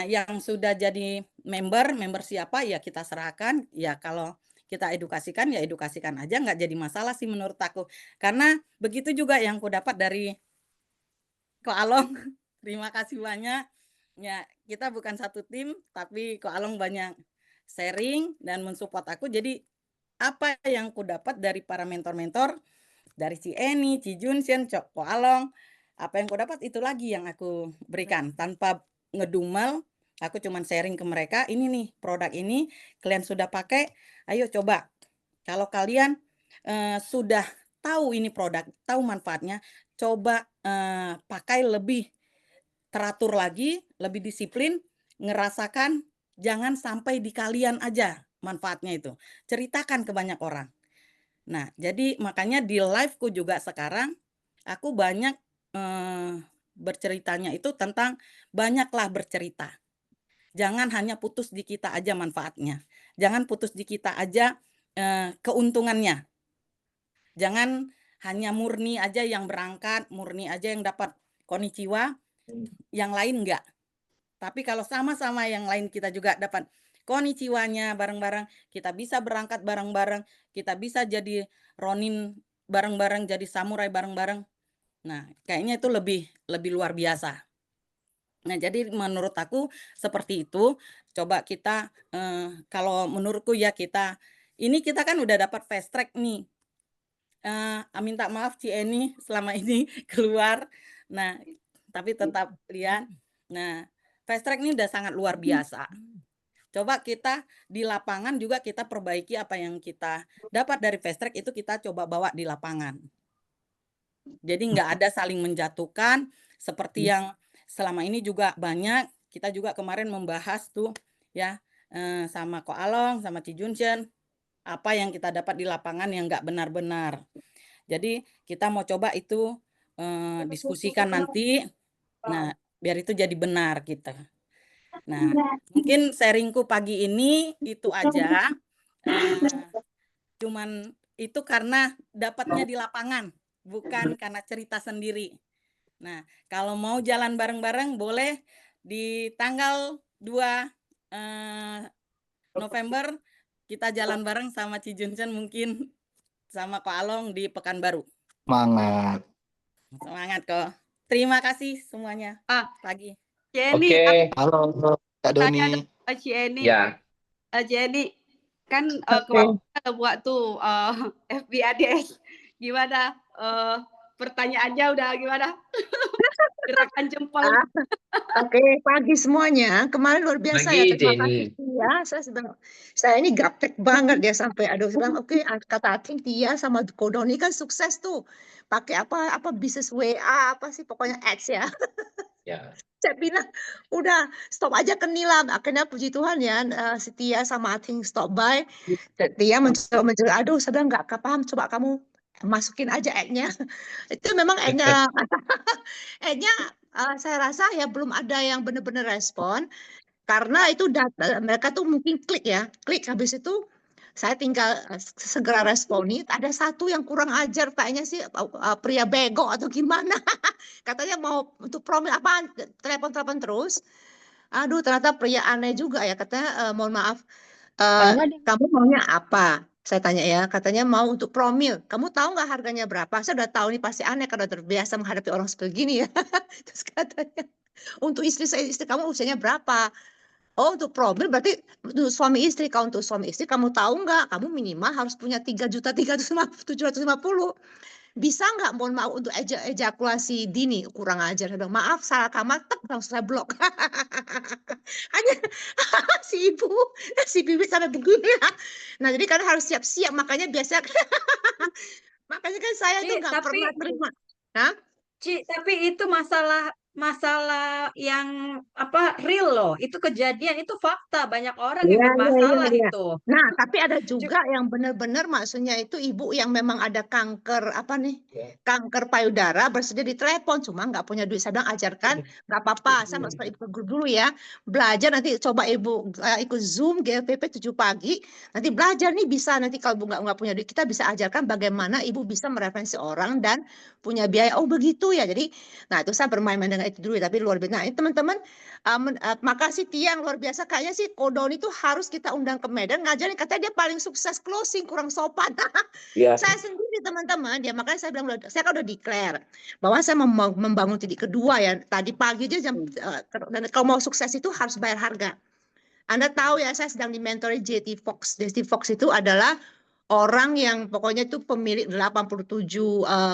yang sudah jadi member siapa ya kita serahkan, ya kalau kita edukasikan ya edukasikan aja, nggak jadi masalah sih menurut aku. Karena begitu juga yang aku dapat dari Ko Along, terima kasih banyak. Ya, kita bukan satu tim, tapi Ko Along banyak sharing dan mensupport aku. Jadi apa yang aku dapat dari para mentor-mentor, dari Ci Eni, Ci Junsen, Ko Along, apa yang aku dapat itu lagi yang aku berikan tanpa ngedumel. Aku cuman sharing ke mereka, ini nih produk ini kalian sudah pakai, ayo coba. Kalau kalian sudah tahu ini produk, tahu manfaatnya, coba pakai lebih teratur lagi, lebih disiplin, ngerasakan, jangan sampai di kalian aja manfaatnya itu. Ceritakan ke banyak orang. Nah, jadi makanya di live-ku juga sekarang aku banyak berceritanya itu tentang banyaklah bercerita. Jangan hanya putus di kita aja manfaatnya. Jangan putus di kita aja keuntungannya. Jangan hanya murni aja yang berangkat, murni aja yang dapat konnichiwa, yang lain enggak. Tapi kalau sama-sama yang lain kita juga dapat konnichiwanya bareng-bareng, kita bisa berangkat bareng-bareng, kita bisa jadi ronin bareng-bareng, jadi samurai bareng-bareng. Nah, kayaknya itu lebih luar biasa. Nah, jadi menurut aku seperti itu. Coba kita kalau menurutku ya ini kita kan udah dapat fast track nih. Minta maaf Ci Eni selama ini keluar. Nah, tapi tetap lihat. Nah, fast track ini udah sangat luar biasa. Coba kita di lapangan juga kita perbaiki apa yang kita dapat dari fast track itu kita coba bawa di lapangan. Jadi nggak ada saling menjatuhkan seperti yang selama ini juga banyak. Kita juga kemarin membahas tuh ya sama Ko Along, sama Ci Junsen, apa yang kita dapat di lapangan yang nggak benar-benar. Jadi kita mau coba itu diskusikan nanti. Nah, biar itu jadi benar kita. Nah, mungkin sharingku pagi ini itu aja. Cuman itu karena dapatnya di lapangan, bukan karena cerita sendiri. Nah, kalau mau jalan bareng-bareng boleh di tanggal 2 November kita jalan bareng sama Ci Junsen mungkin sama Ko Along di Pekanbaru. Semangat. Semangat kok. Terima kasih semuanya. Pagi. Oke. Halo, Kak Doni. Ci Eni. Ya. Ci Eni kan kemarin kita buat tuh FBADS. Gimana? Pertanyaannya udah gimana? Gerakan jempol. Oke, pagi semuanya. Kemarin luar biasa ya. Pagi, Terima Jenny. kasih Tia. Saya ini gaptek banget ya sampai bilang oke, kata Ating Tia sama Kodoni kan sukses tuh. Pakai apa bisnis WA apa sih pokoknya ads ya. Ya. Saya bilang udah stop aja ke Nilam. Akhirnya puji Tuhan ya si Tia sama Ating stop by. Tia mencoba aduh sedang nggak paham, coba kamu masukin aja ad-nya. Itu memang ad-nya saya rasa ya belum ada yang benar-benar respon karena itu data mereka tuh mungkin klik ya, klik habis itu saya tinggal segera responi. Ada satu yang kurang ajar kayaknya sih pria bego atau gimana. Katanya mau untuk promil apaan, telepon-telepon terus. Aduh, ternyata pria aneh juga ya. Katanya, mohon maaf, kamu maunya apa? Saya tanya ya, katanya mau untuk promil. Kamu tahu nggak harganya berapa? Saya udah tahu nih pasti aneh karena terbiasa menghadapi orang seperti gini ya. Terus katanya, untuk istri kamu usianya berapa? Oh, untuk promil berarti untuk suami istri. Kalau untuk suami istri, kamu tahu nggak? Kamu minimal harus punya 3.750.000. Bisa nggak, mohon maaf, untuk ejakulasi dini? Kurang ajar. Saya bilang, maaf, salah kamar, tek, langsung saya blok. Hanya si ibu, si bibi sampai begini. Nah, jadi kan harus siap-siap. Makanya biasa, makanya kan saya Ci, tuh nggak tapi pernah terima. Hah? Tapi itu masalah yang apa real loh. Itu kejadian, itu fakta. Banyak orang yang Iya, iya, iya, bermasalah iya. itu. Nah, tapi ada juga yang benar-benar maksudnya itu ibu yang memang ada kanker apa nih? Kanker payudara bersedia ditelepon, cuma nggak punya duit. Saya bilang ajarkan, nggak apa-apa. Saya masuk ikut grup dulu ya. Belajar nanti coba ibu ikut Zoom GLPP 7 pagi. Nanti belajar nih bisa nanti kalau ibu nggak punya duit, kita bisa ajarkan bagaimana ibu bisa mereferensi orang dan punya biaya. Oh begitu ya. Jadi, nah itu saya bermain-main dengan itu dulu. Tapi luar biasa. Nah, ini teman-teman. Makasih Tiang, luar biasa. Kayaknya sih Kodon itu harus kita undang ke Medan ngajarin. Katanya dia paling sukses closing, kurang sopan. Ya. Saya sendiri teman-teman, ya makanya saya bilang, saya kan udah declare bahwa saya membangun titik kedua ya. Tadi pagi aja dan kalau mau sukses itu harus bayar harga. Anda tahu ya, saya sedang dimentori JT Fox. JT Fox itu adalah orang yang pokoknya itu pemilik 87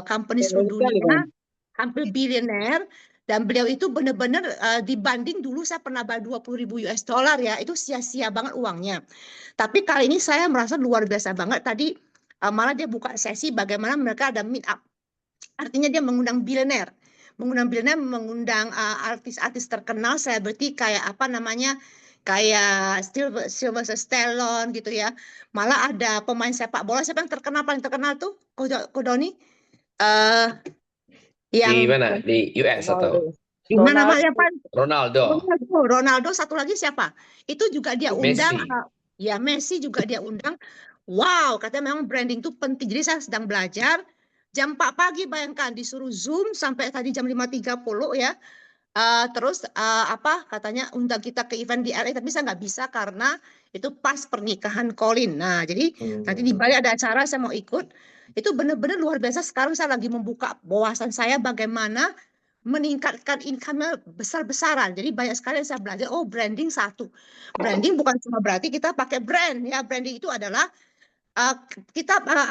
company seluruh dunia, hampir bilioner. Dan beliau itu benar-benar dibanding dulu saya pernah bayar 20.000 US dollar ya, itu sia-sia banget uangnya. Tapi kali ini saya merasa luar biasa banget. Tadi malah dia buka sesi bagaimana mereka ada meet up. Artinya dia mengundang bilioner. Mengundang artis-artis terkenal, selebriti kayak apa namanya, kayak Sylvester Stallone gitu ya. Malah ada pemain sepak bola, siapa yang terkenal, paling terkenal tuh, Kodoni? Di Yang mana? Di US atau? di mana namanya Pak? Ronaldo. Ronaldo, satu lagi siapa? Itu juga dia undang. Messi. Ya, Messi juga dia undang. Wow, katanya memang branding itu penting. Jadi saya sedang belajar. Jam 4 pagi bayangkan disuruh Zoom sampai tadi jam 5.30 ya. Terus apa katanya undang kita ke event di LA, tapi saya nggak bisa karena itu pas pernikahan Colin. Nah, jadi nanti di Bali ada acara, saya mau ikut. Itu benar-benar luar biasa. Sekarang saya lagi membuka wawasan saya bagaimana meningkatkan income besar-besaran. Jadi banyak sekali yang saya belajar. Oh, branding satu. Branding bukan cuma berarti kita pakai brand ya. Branding itu adalah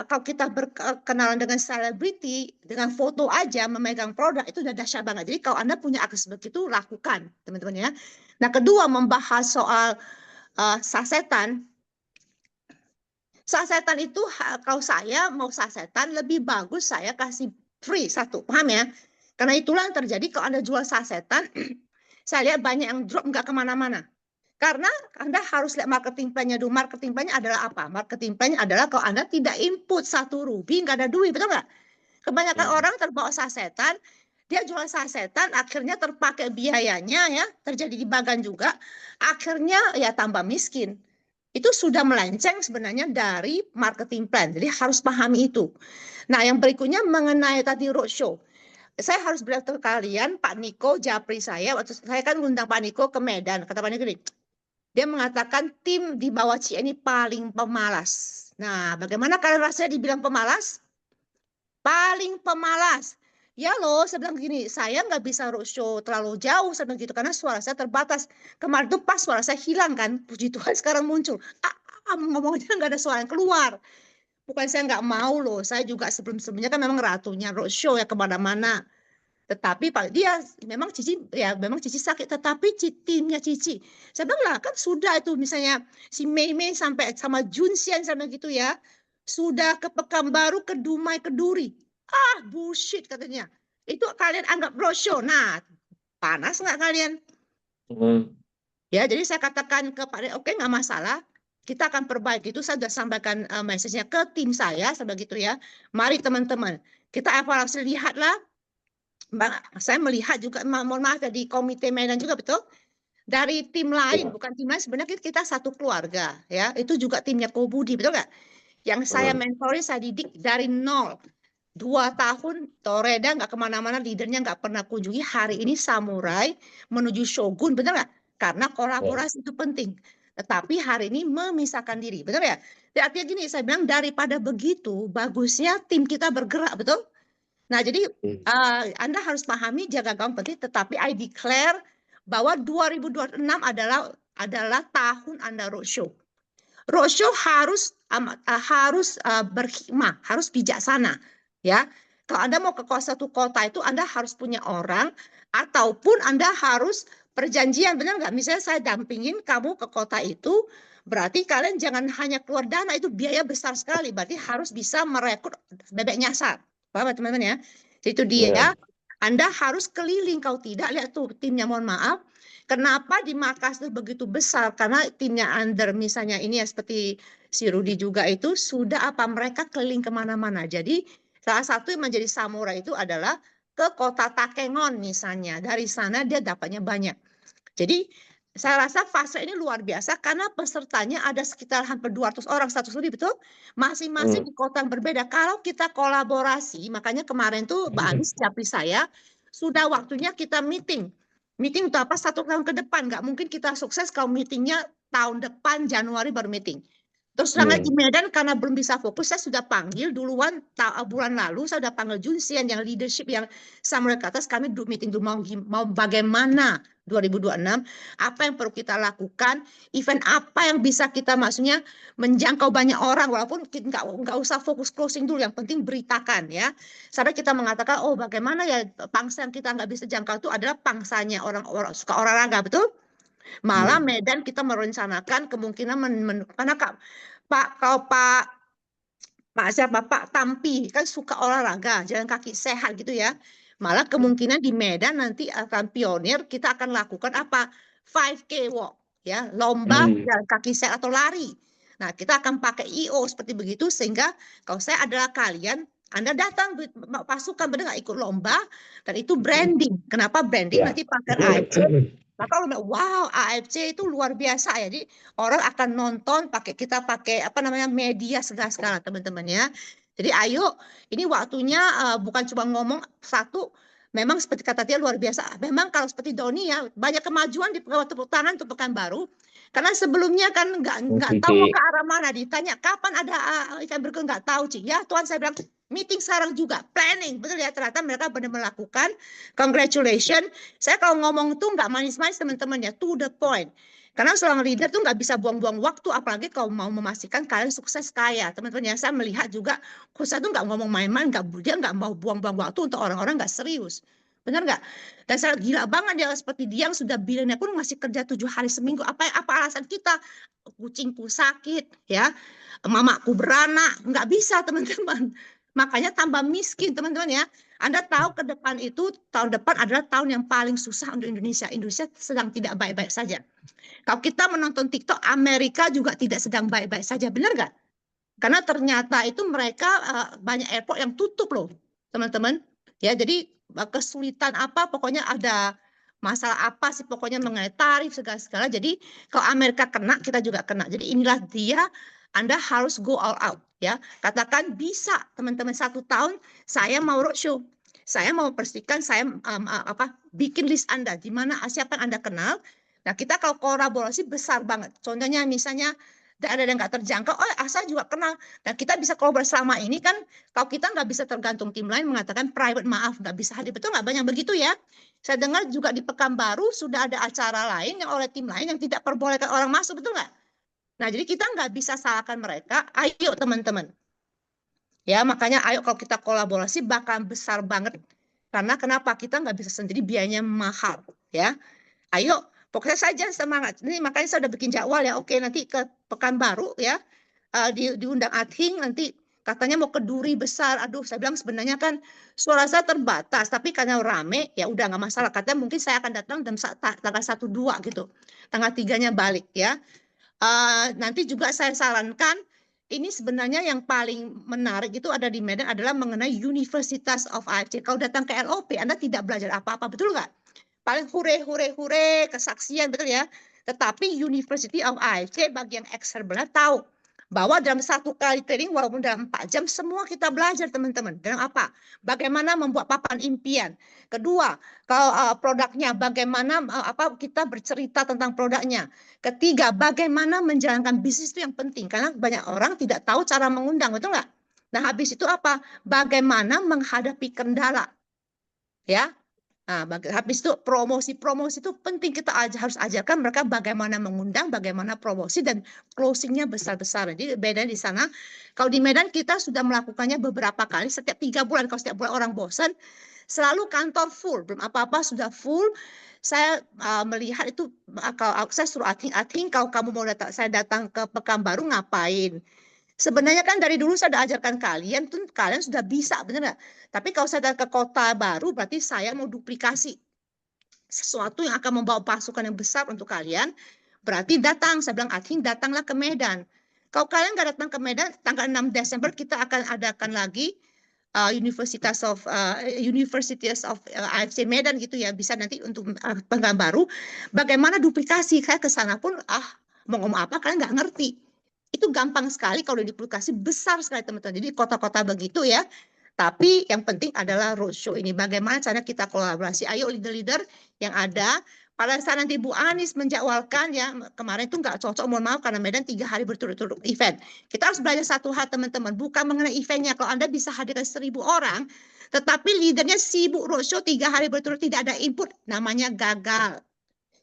kalau kita berkenalan dengan selebriti dengan foto aja memegang produk itu udah dahsyat banget. Jadi kalau Anda punya akses begitu, lakukan teman-teman ya. Nah, kedua membahas soal sasetan. Sasetan itu kalau saya mau sasetan lebih bagus saya kasih free satu, paham ya? Karena itulah yang terjadi kalau Anda jual sasetan, saya lihat banyak yang drop nggak kemana-mana. Karena Anda harus lihat marketing plan-nya dulu. Marketing plan-nya adalah apa? Marketing plan-nya adalah kalau Anda tidak input 1 rupiah, nggak ada duit, betul nggak? Kebanyakan orang terbawa sasetan, dia jual sasetan, akhirnya terpakai biayanya ya, terjadi di bagan juga, akhirnya ya tambah miskin. Itu sudah melenceng sebenarnya dari marketing plan. Jadi harus pahami itu. Nah, yang berikutnya mengenai tadi roadshow. Saya harus bilang ke kalian, Pak Niko Japri saya, waktu saya kan ngundang Pak Niko ke Medan. Kata Pak Niko gini, dia mengatakan tim di bawah Cia ini paling pemalas. Nah, bagaimana kalian rasanya dibilang pemalas? Paling pemalas. Ya loh, saya bilang gini, saya nggak bisa roadshow terlalu jauh, saya bilang gitu, karena suara saya terbatas. Kemarin tuh pas suara saya hilang kan, puji Tuhan sekarang muncul. Ngomongnya nggak ada suara yang keluar. Bukan saya nggak mau loh, saya juga sebelum-sebelumnya kan memang ratunya roadshow ya kemana-mana. Tetapi dia memang Cici sakit, tetapi timnya Cici. Saya bilang lah, kan sudah itu misalnya si Mei sampai sama Junsian sama gitu ya. Sudah ke Pekanbaru, ke Dumai, ke Duri. Bullshit katanya. Itu kalian anggap roadshow. Nah, panas nggak kalian? Ya, jadi saya katakan ke Pak oke nggak masalah. Kita akan perbaiki itu. Saya sudah sampaikan message-nya ke tim saya, sebegitu ya. Mari teman-teman, kita evaluasi, lihatlah saya melihat juga, mohon maaf ya, di komite Medan juga betul, dari tim lain, bukan tim lain, sebenarnya kita satu keluarga ya, itu juga timnya Ko Budi, betul nggak? Yang saya mentori, saya didik dari nol. 2 tahun, Toreda nggak kemana-mana, leadernya nggak pernah kunjungi. Hari ini samurai menuju shogun, benar nggak? Karena kolaborasi itu penting. Tetapi hari ini memisahkan diri, benar ya? Jadi artinya gini, saya bilang daripada begitu, bagusnya tim kita bergerak, betul? Nah, jadi Anda harus pahami jaga gawang penting, tetapi I declare bahwa 2026 adalah tahun Anda roadshow. Roadshow harus berhikmah, harus bijaksana, ya. Kalau Anda mau ke satu kota itu Anda harus punya orang, ataupun Anda harus perjanjian, benar nggak? Misalnya saya dampingin kamu ke kota itu, berarti kalian jangan hanya keluar dana, itu biaya besar sekali, berarti harus bisa merekrut bebek nyasar. Paham teman-teman ya? Itu dia, Anda harus keliling, kalau tidak, lihat tuh timnya, mohon maaf. Kenapa di Makassar begitu besar? Karena timnya under misalnya ini ya, seperti si Rudi juga itu sudah mereka keliling kemana-mana. Jadi salah satu yang menjadi samurai itu adalah ke kota Takengon misalnya. Dari sana dia dapatnya banyak. Jadi saya rasa fase ini luar biasa karena pesertanya ada sekitar hampir 200 orang, 100 lebih, betul? Masing-masing di kota yang berbeda. Kalau kita kolaborasi, makanya kemarin tuh Mbak Anis japri saya, sudah waktunya kita meeting. Meeting untuk apa? 1 tahun ke depan. Nggak mungkin kita sukses kalau meetingnya tahun depan, Januari baru meeting. Terus serangan di Medan karena belum bisa fokus, saya sudah panggil duluan bulan lalu, saya sudah panggil Junsian yang leadership yang samurai ke atas, kami meeting dulu mau bagaimana 2026, apa yang perlu kita lakukan, event apa yang bisa kita maksudnya menjangkau banyak orang, walaupun nggak usah fokus closing dulu, yang penting beritakan ya. Sampai kita mengatakan, oh bagaimana ya pangsa yang kita nggak bisa jangkau itu adalah pangsanya orang-orang suka olahraga, betul? Malah Medan kita merencanakan kemungkinan karena kalau Pak Tampi kan suka olahraga, jalan kaki sehat gitu ya. Malah kemungkinan di Medan nanti akan pionir, kita akan lakukan apa? 5K walk ya, lomba jalan kaki sehat atau lari. Nah, kita akan pakai IO seperti begitu sehingga kalau saya adalah kalian, Anda datang pasukan, benar nggak, ikut lomba, dan itu branding. Kenapa branding? Nanti pakai AFC. Maka orang bilang, wow, AFC itu luar biasa ya. Jadi orang akan nonton kita pakai media segala teman-teman ya. Jadi ayo, ini waktunya bukan cuma ngomong satu. Memang seperti kata dia luar biasa. Memang kalau seperti Doni ya, banyak kemajuan di tepuk tangan untuk Pekanbaru. Karena sebelumnya kan nggak tahu mau ke arah mana. Ditanya kapan ada event berikut, nggak tahu Ci. Ya Tuhan, saya bilang meeting sekarang juga, planning, betul ya, ternyata mereka benar melakukan. Congratulations. Saya kalau ngomong tuh nggak manis-manis teman-teman ya, to the point. Karena seorang leader tuh nggak bisa buang-buang waktu, apalagi kalau mau memastikan kalian sukses kaya. Teman-teman ya, saya melihat juga, saya tuh nggak ngomong main-main, dia nggak mau buang-buang waktu untuk orang-orang nggak serius. Benar nggak? Dan saya gila banget dia seperti dia yang sudah bilangnya pun masih kerja 7 hari seminggu. Apa alasan kita? Kucingku sakit, ya, mamaku beranak, nggak bisa teman-teman. Makanya tambah miskin teman-teman ya. Anda tahu ke depan itu, tahun depan adalah tahun yang paling susah untuk Indonesia. Indonesia sedang tidak baik-baik saja. Kalau kita menonton TikTok, Amerika juga tidak sedang baik-baik saja, benar nggak? Karena ternyata itu mereka banyak airport yang tutup loh, teman-teman. Ya, jadi kesulitan apa, pokoknya ada masalah apa sih, pokoknya mengenai tarif segala-segala. Jadi kalau Amerika kena, kita juga kena. Jadi inilah dia, Anda harus go all out ya. Katakan bisa teman-teman, 1 tahun saya mau roadshow. Saya mau pastikan saya bikin list Anda di mana siapa yang Anda kenal. Nah, kita kalau kolaborasi besar banget. Contohnya misalnya ada yang nggak terjangkau, oh saya juga kenal. Dan kita bisa kolaborasi selama ini kan, kalau kita nggak bisa tergantung tim lain mengatakan private, maaf nggak bisa hadir, betul nggak? Banyak begitu ya. Saya dengar juga di Pekanbaru sudah ada acara lain yang oleh tim lain yang tidak perbolehkan orang masuk, betul nggak? Nah, jadi kita nggak bisa salahkan mereka. Ayo teman-teman. Ya, makanya ayo kalau kita kolaborasi bakal besar banget. Karena kenapa? Kita nggak bisa sendiri, biayanya mahal. Ya, ayo. Pokoknya saja semangat. Ini makanya saya udah bikin jadwal ya. Oke, nanti ke Pekanbaru ya. Diundang Athing, nanti katanya mau ke Duri besar. Aduh, saya bilang sebenarnya kan suara saya terbatas, tapi karena rame ya udah nggak masalah. Katanya mungkin saya akan datang tanggal 1-2 gitu. Tanggal 3-nya balik ya. Nanti juga saya sarankan ini sebenarnya yang paling menarik itu ada di Medan adalah mengenai Universitas of AFC. Kalau datang ke LOP, Anda tidak belajar apa-apa, betul nggak? Paling hure, kesaksian, betul ya. Tetapi University of AFC bagi yang expert benar tahu bahwa dalam satu kali training walaupun dalam 4 jam semua kita belajar teman-teman. Dalam apa? Bagaimana membuat papan impian. Kedua, kalau produknya bagaimana kita bercerita tentang produknya. Ketiga, bagaimana menjalankan bisnis itu yang penting karena banyak orang tidak tahu cara mengundang, betul nggak? Nah, habis itu apa? Bagaimana menghadapi kendala. Ya. Nah, habis itu promosi itu penting kita harus ajarkan mereka bagaimana mengundang, bagaimana promosi dan closingnya besar-besar. Jadi beda di sana. Kalau di Medan kita sudah melakukannya beberapa kali setiap 3 bulan. Kalau setiap bulan orang bosan, selalu kantor full, belum apa-apa sudah full. Saya melihat itu kalau saya suruh Ating, kalau kamu mau saya datang ke Pekanbaru ngapain? Sebenarnya kan dari dulu saya sudah ajarkan kalian, tuh kalian sudah bisa, benar nggak? Tapi kalau saya datang ke kota baru, berarti saya mau duplikasi sesuatu yang akan membawa pasukan yang besar untuk kalian. Berarti datang, saya bilang Ating, datanglah ke Medan. Kalau kalian nggak datang ke Medan, tanggal 6 Desember kita akan adakan lagi Universities of AFC Medan gitu ya, bisa nanti untuk Pekanbaru. Bagaimana duplikasi? Saya ke sana pun mau ngomong apa kalian nggak ngerti. Itu gampang sekali kalau duplikasi, besar sekali teman-teman. Jadi kota-kota begitu ya. Tapi yang penting adalah roadshow ini. Bagaimana cara kita kolaborasi. Ayo leader-leader yang ada. Pada saat nanti Bu Anies menjadwalkan ya, kemarin itu nggak cocok, mohon maaf karena Medan 3 hari berturut-turut event. Kita harus belajar satu hal teman-teman, bukan mengenai eventnya. Kalau Anda bisa hadirkan 1.000 orang, tetapi leadernya sibuk roadshow 3 hari berturut tidak ada input, namanya gagal.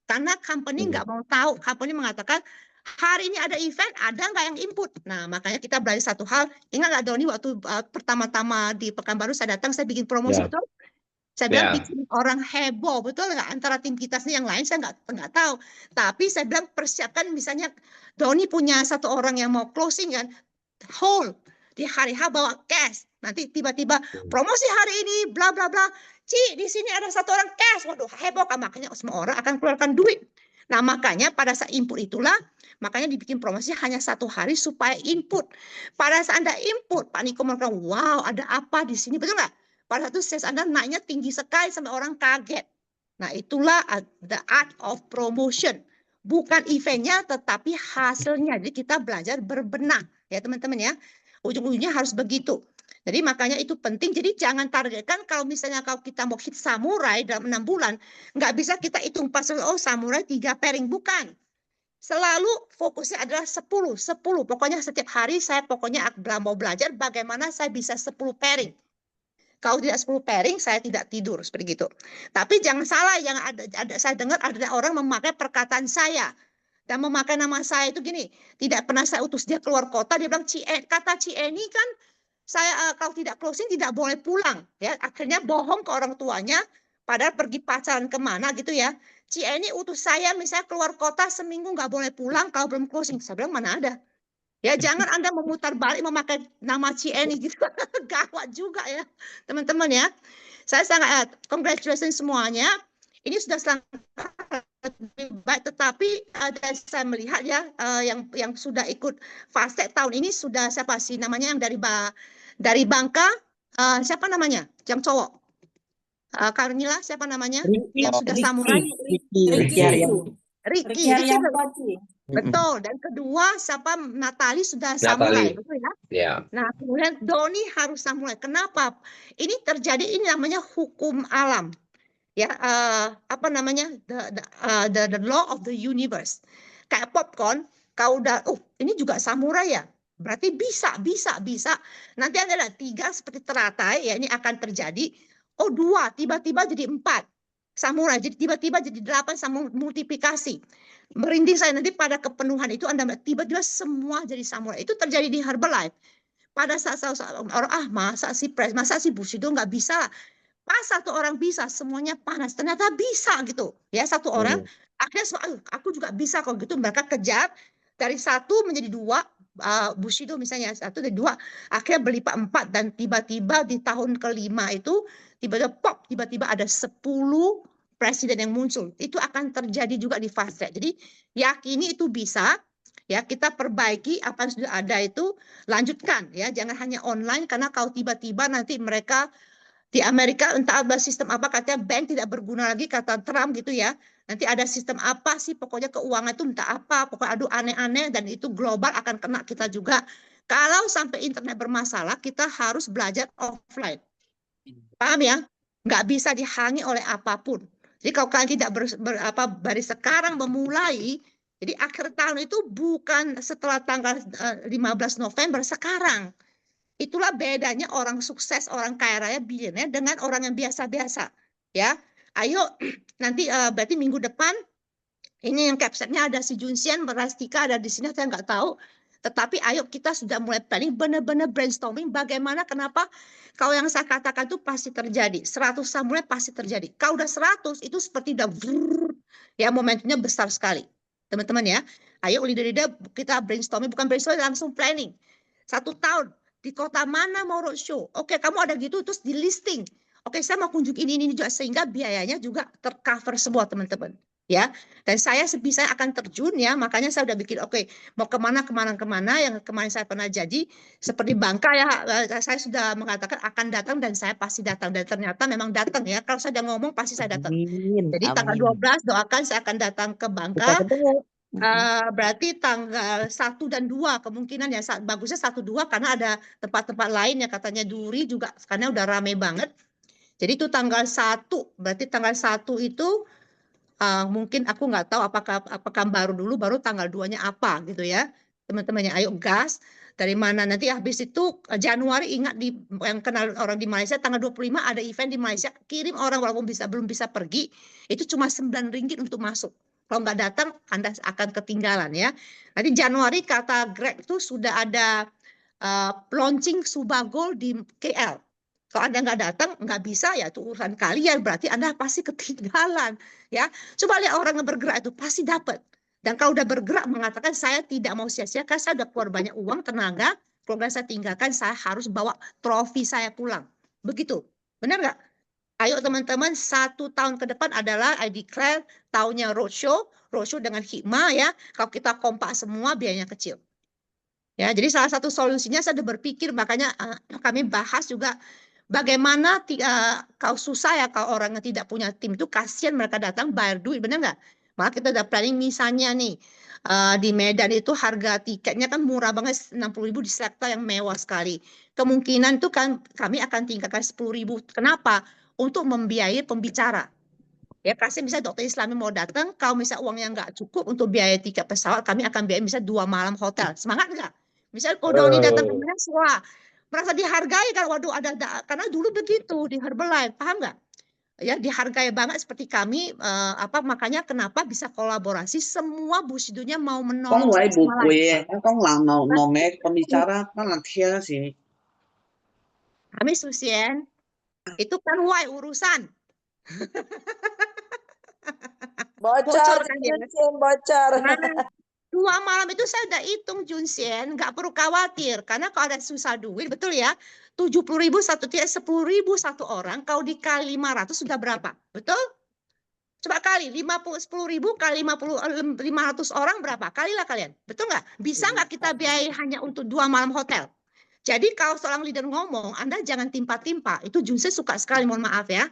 Karena company nggak mau tahu, company mengatakan, hari ini ada event, ada nggak yang input? Nah, makanya kita belajar satu hal. Ingat nggak Doni, waktu pertama-tama di Pekanbaru saya datang, saya bikin promosi, betul? Saya bilang bikin orang heboh, betul nggak? Antara tim kita yang lain, saya nggak tahu. Tapi saya bilang persiapkan misalnya, Doni punya 1 orang yang mau closing kan, hold. Di hari H bawa cash. Nanti tiba-tiba promosi hari ini, bla bla bla. Ci, di sini ada 1 orang cash. Waduh, heboh kan, makanya semua orang akan keluarkan duit. Nah, makanya pada saat input itulah, makanya dibikin promosi hanya 1 hari supaya input. Pada saat Anda input, Pak Niko mengatakan, wow, ada apa di sini, betul nggak? Pada saat itu sales Anda naiknya tinggi sekali sampai orang kaget. Nah, itulah the art of promotion. Bukan eventnya, tetapi hasilnya. Jadi kita belajar berbenah, ya teman-teman ya. Ujung-ujungnya harus begitu. Jadi makanya itu penting. Jadi jangan targetkan kalau misalnya kalau kita mau hit samurai dalam 6 bulan, nggak bisa kita hitung pas, oh samurai 3 pairing, bukan. Selalu fokusnya adalah 10. Pokoknya setiap hari saya pokoknya mau belajar bagaimana saya bisa 10 pairing. Kalau tidak 10 pairing, saya tidak tidur seperti itu. Tapi jangan salah, yang ada saya dengar ada orang memakai perkataan saya dan memakai nama saya itu gini, tidak pernah saya utus dia keluar kota, dia bilang kata Cieni kan saya kalau tidak closing tidak boleh pulang ya, akhirnya bohong ke orang tuanya padahal pergi pacaran kemana gitu ya. Cieni utus saya misalnya keluar kota seminggu nggak boleh pulang kalau belum closing. Saya bilang mana ada. Ya jangan Anda memutar balik memakai nama Cieni gitu. Gawat juga ya teman-teman ya. Saya sangat congratulations semuanya. Ini sudah sangat baik, tetapi saya melihat ya yang sudah ikut fast tahun ini sudah siapa sih namanya yang dari Bangka, siapa namanya yang cowok, Karnila siapa namanya yang sudah samurai, Ricky. Betul. Dan kedua siapa, Natali sudah samurai, betul ya? Yeah. Nah kemudian Doni harus samurai. Kenapa? Ini terjadi, ini namanya hukum alam. Ya, apa namanya, the law of the universe. Kayak popcorn, kau udah, ini juga samurai ya, berarti bisa. Nanti ada 3 seperti teratai ya, ini akan terjadi. 2 tiba-tiba jadi 4 samurai, jadi tiba-tiba jadi 8 sama multiplikasi. Merinding saya nanti pada kepenuhan itu Anda tiba-tiba semua jadi samurai. Itu terjadi di Herbalife. Pada saat orang masa si Bushido nggak bisa. Pas 1 orang bisa, semuanya panas. Ternyata bisa gitu. Ya 1 orang, akhirnya aku juga bisa kalau gitu. Mereka kejar dari 1 menjadi 2, Bushido misalnya 1 dari 2, akhirnya berlipat 4 dan tiba-tiba di tahun ke-5 itu tiba-tiba ada 10 presiden yang muncul. Itu akan terjadi juga di fast track. Jadi yakini itu bisa. Ya, kita perbaiki apa yang sudah ada itu, lanjutkan ya, jangan hanya online karena kalau tiba-tiba nanti mereka di Amerika entah ada sistem apa, katanya bank tidak berguna lagi kata Trump gitu ya. Nanti ada sistem apa sih, pokoknya keuangan itu entah apa, pokoknya aduh aneh-aneh, dan itu global akan kena kita juga. Kalau sampai internet bermasalah, kita harus belajar offline. Paham ya? Nggak bisa dihalangi oleh apapun. Jadi kalau kalian tidak dari sekarang memulai, jadi akhir tahun itu bukan setelah tanggal 15 November, sekarang. Itulah bedanya orang sukses, orang kaya raya, bilioner dengan orang yang biasa-biasa. Ya, ayo nanti berarti minggu depan ini yang captionnya ada si Junsian, Rastika ada di sini, saya nggak tahu. Tetapi ayo kita sudah mulai planning, benar-benar brainstorming bagaimana, kenapa kalau yang saya katakan itu pasti terjadi. 100 samurai pasti terjadi. Kalau udah 100 itu seperti udah ya momentumnya besar sekali. Teman-teman ya, ayo leader-leader kita brainstorming, bukan brainstorming, langsung planning. 1 tahun di kota mana mau roadshow. Oke, kamu ada gitu terus di listing. Oke, saya mau kunjung ini juga sehingga biayanya juga tercover semua teman-teman. Ya, dan saya sebisa akan terjun ya, makanya saya udah bikin oke, mau kemana yang kemarin saya pernah jadi seperti Bangka ya, saya sudah mengatakan akan datang dan saya pasti datang, dan ternyata memang datang ya, kalau saya udah ngomong pasti saya datang. Jadi tanggal 12 doakan saya akan datang ke Bangka. Berarti tanggal 1 dan 2 kemungkinan ya, bagusnya 1, 2 karena ada tempat-tempat lain ya, katanya Duri juga karena udah rame banget. Jadi itu tanggal 1, berarti tanggal 1 itu mungkin aku nggak tahu apakah baru dulu, baru tanggal 2-nya apa gitu ya. Teman-temannya ayo gas. Dari mana nanti habis itu Januari, ingat yang kenal orang di Malaysia tanggal 25 ada event di Malaysia, kirim orang walaupun belum bisa pergi, itu cuma 9 ringgit untuk masuk. Kalau nggak datang Anda akan ketinggalan ya. Nanti Januari kata Greg itu sudah ada launching Subagol di KL. Kalau Anda nggak datang, nggak bisa ya itu urusan kalian, berarti Anda pasti ketinggalan. Ya, coba lihat orang yang bergerak itu pasti dapat. Dan kalau udah bergerak mengatakan saya tidak mau sia-sia, karena saya udah keluar banyak uang, tenaga, keluarga saya tinggalkan, saya harus bawa trofi saya pulang. Begitu, benar nggak? Ayo teman-teman, 1 tahun ke depan adalah I declare tahunnya roadshow dengan hikmah ya. Kalau kita kompak semua biayanya kecil. Ya, jadi salah satu solusinya saya sudah berpikir, makanya kami bahas juga bagaimana kalau susah ya kalau orang yang tidak punya tim itu, kasihan mereka datang bayar duit, benar nggak? Maka kita udah planning misalnya nih di Medan itu harga tiketnya kan murah banget, 60.000 di sektor yang mewah sekali. Kemungkinan itu kan kami akan tingkatkan 10.000. Kenapa? Untuk membiayai pembicara. Ya, kasih misalnya dokter Islami mau datang, kalau misalnya uangnya nggak cukup untuk biaya tiket pesawat, kami akan biayai misalnya 2 malam hotel. Semangat nggak? Misalnya kalau Doni datang ke Medan, wah, merasa dihargai kan, waduh karena dulu begitu di Herbalife, paham nggak? Ya, dihargai banget seperti kami, makanya kenapa bisa kolaborasi, semua Bushido-nya mau menolong sama lain. pembicara kan lansia sih. Kami Susien, itu kan why urusan. Bocor kan ya? Junsien, bocor. Nah, 2 malam itu saya udah hitung Junsien, nggak perlu khawatir karena kalau ada susah duit, betul ya, 70.000 satu tiket, 10.000 satu orang, kalau dikali 500 sudah berapa, betul? Coba kali 10.000 kali 500 orang berapa? Kalilah kalian, betul nggak? Bisa nggak kita biayai hanya untuk 2 malam hotel? Jadi kalau seorang leader ngomong, Anda jangan timpa-timpa. Itu Junsien suka sekali, mohon maaf ya.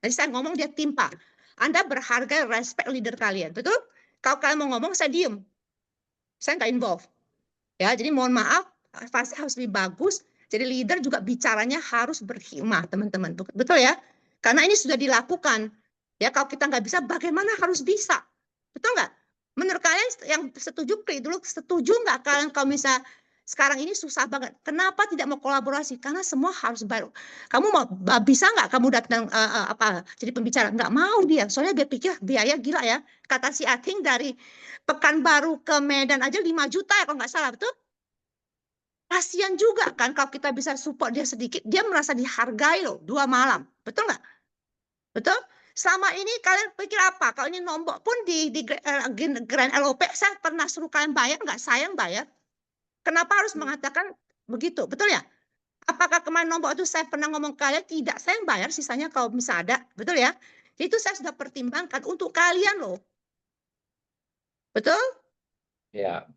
Jadi saya ngomong dia timpa. Anda berharga, respect leader kalian, betul? Kalau kalian mau ngomong, saya diem. Saya nggak involve. Ya, jadi mohon maaf, pasti harus lebih bagus. Jadi leader juga bicaranya harus berhikmah, teman-teman. Betul ya? Karena ini sudah dilakukan. Ya, kalau kita nggak bisa, bagaimana harus bisa? Betul nggak? Menurut kalian yang setuju, klik dulu, setuju nggak kalian kalau misalnya sekarang ini susah banget. Kenapa tidak mau kolaborasi? Karena semua harus baru. Kamu mau bisa nggak kamu datang jadi pembicara? Nggak mau dia. Soalnya dia pikir biaya gila ya. Kata si Ating dari Pekanbaru ke Medan aja 5 juta ya kalau nggak salah, betul? Kasian juga kan kalau kita bisa support dia sedikit. Dia merasa dihargai loh 2 malam. Betul nggak? Betul? Selama ini kalian pikir apa? Kalau ini nombok pun di Grand LOP, saya pernah suruh kalian bayar nggak? Saya yang bayar. Kenapa harus mengatakan begitu? Betul ya? Apakah kemarin nombok itu saya pernah ngomong kalian? Tidak, saya yang bayar, sisanya kalau bisa ada. Betul ya? Itu saya sudah pertimbangkan untuk kalian loh. Betul? Ya.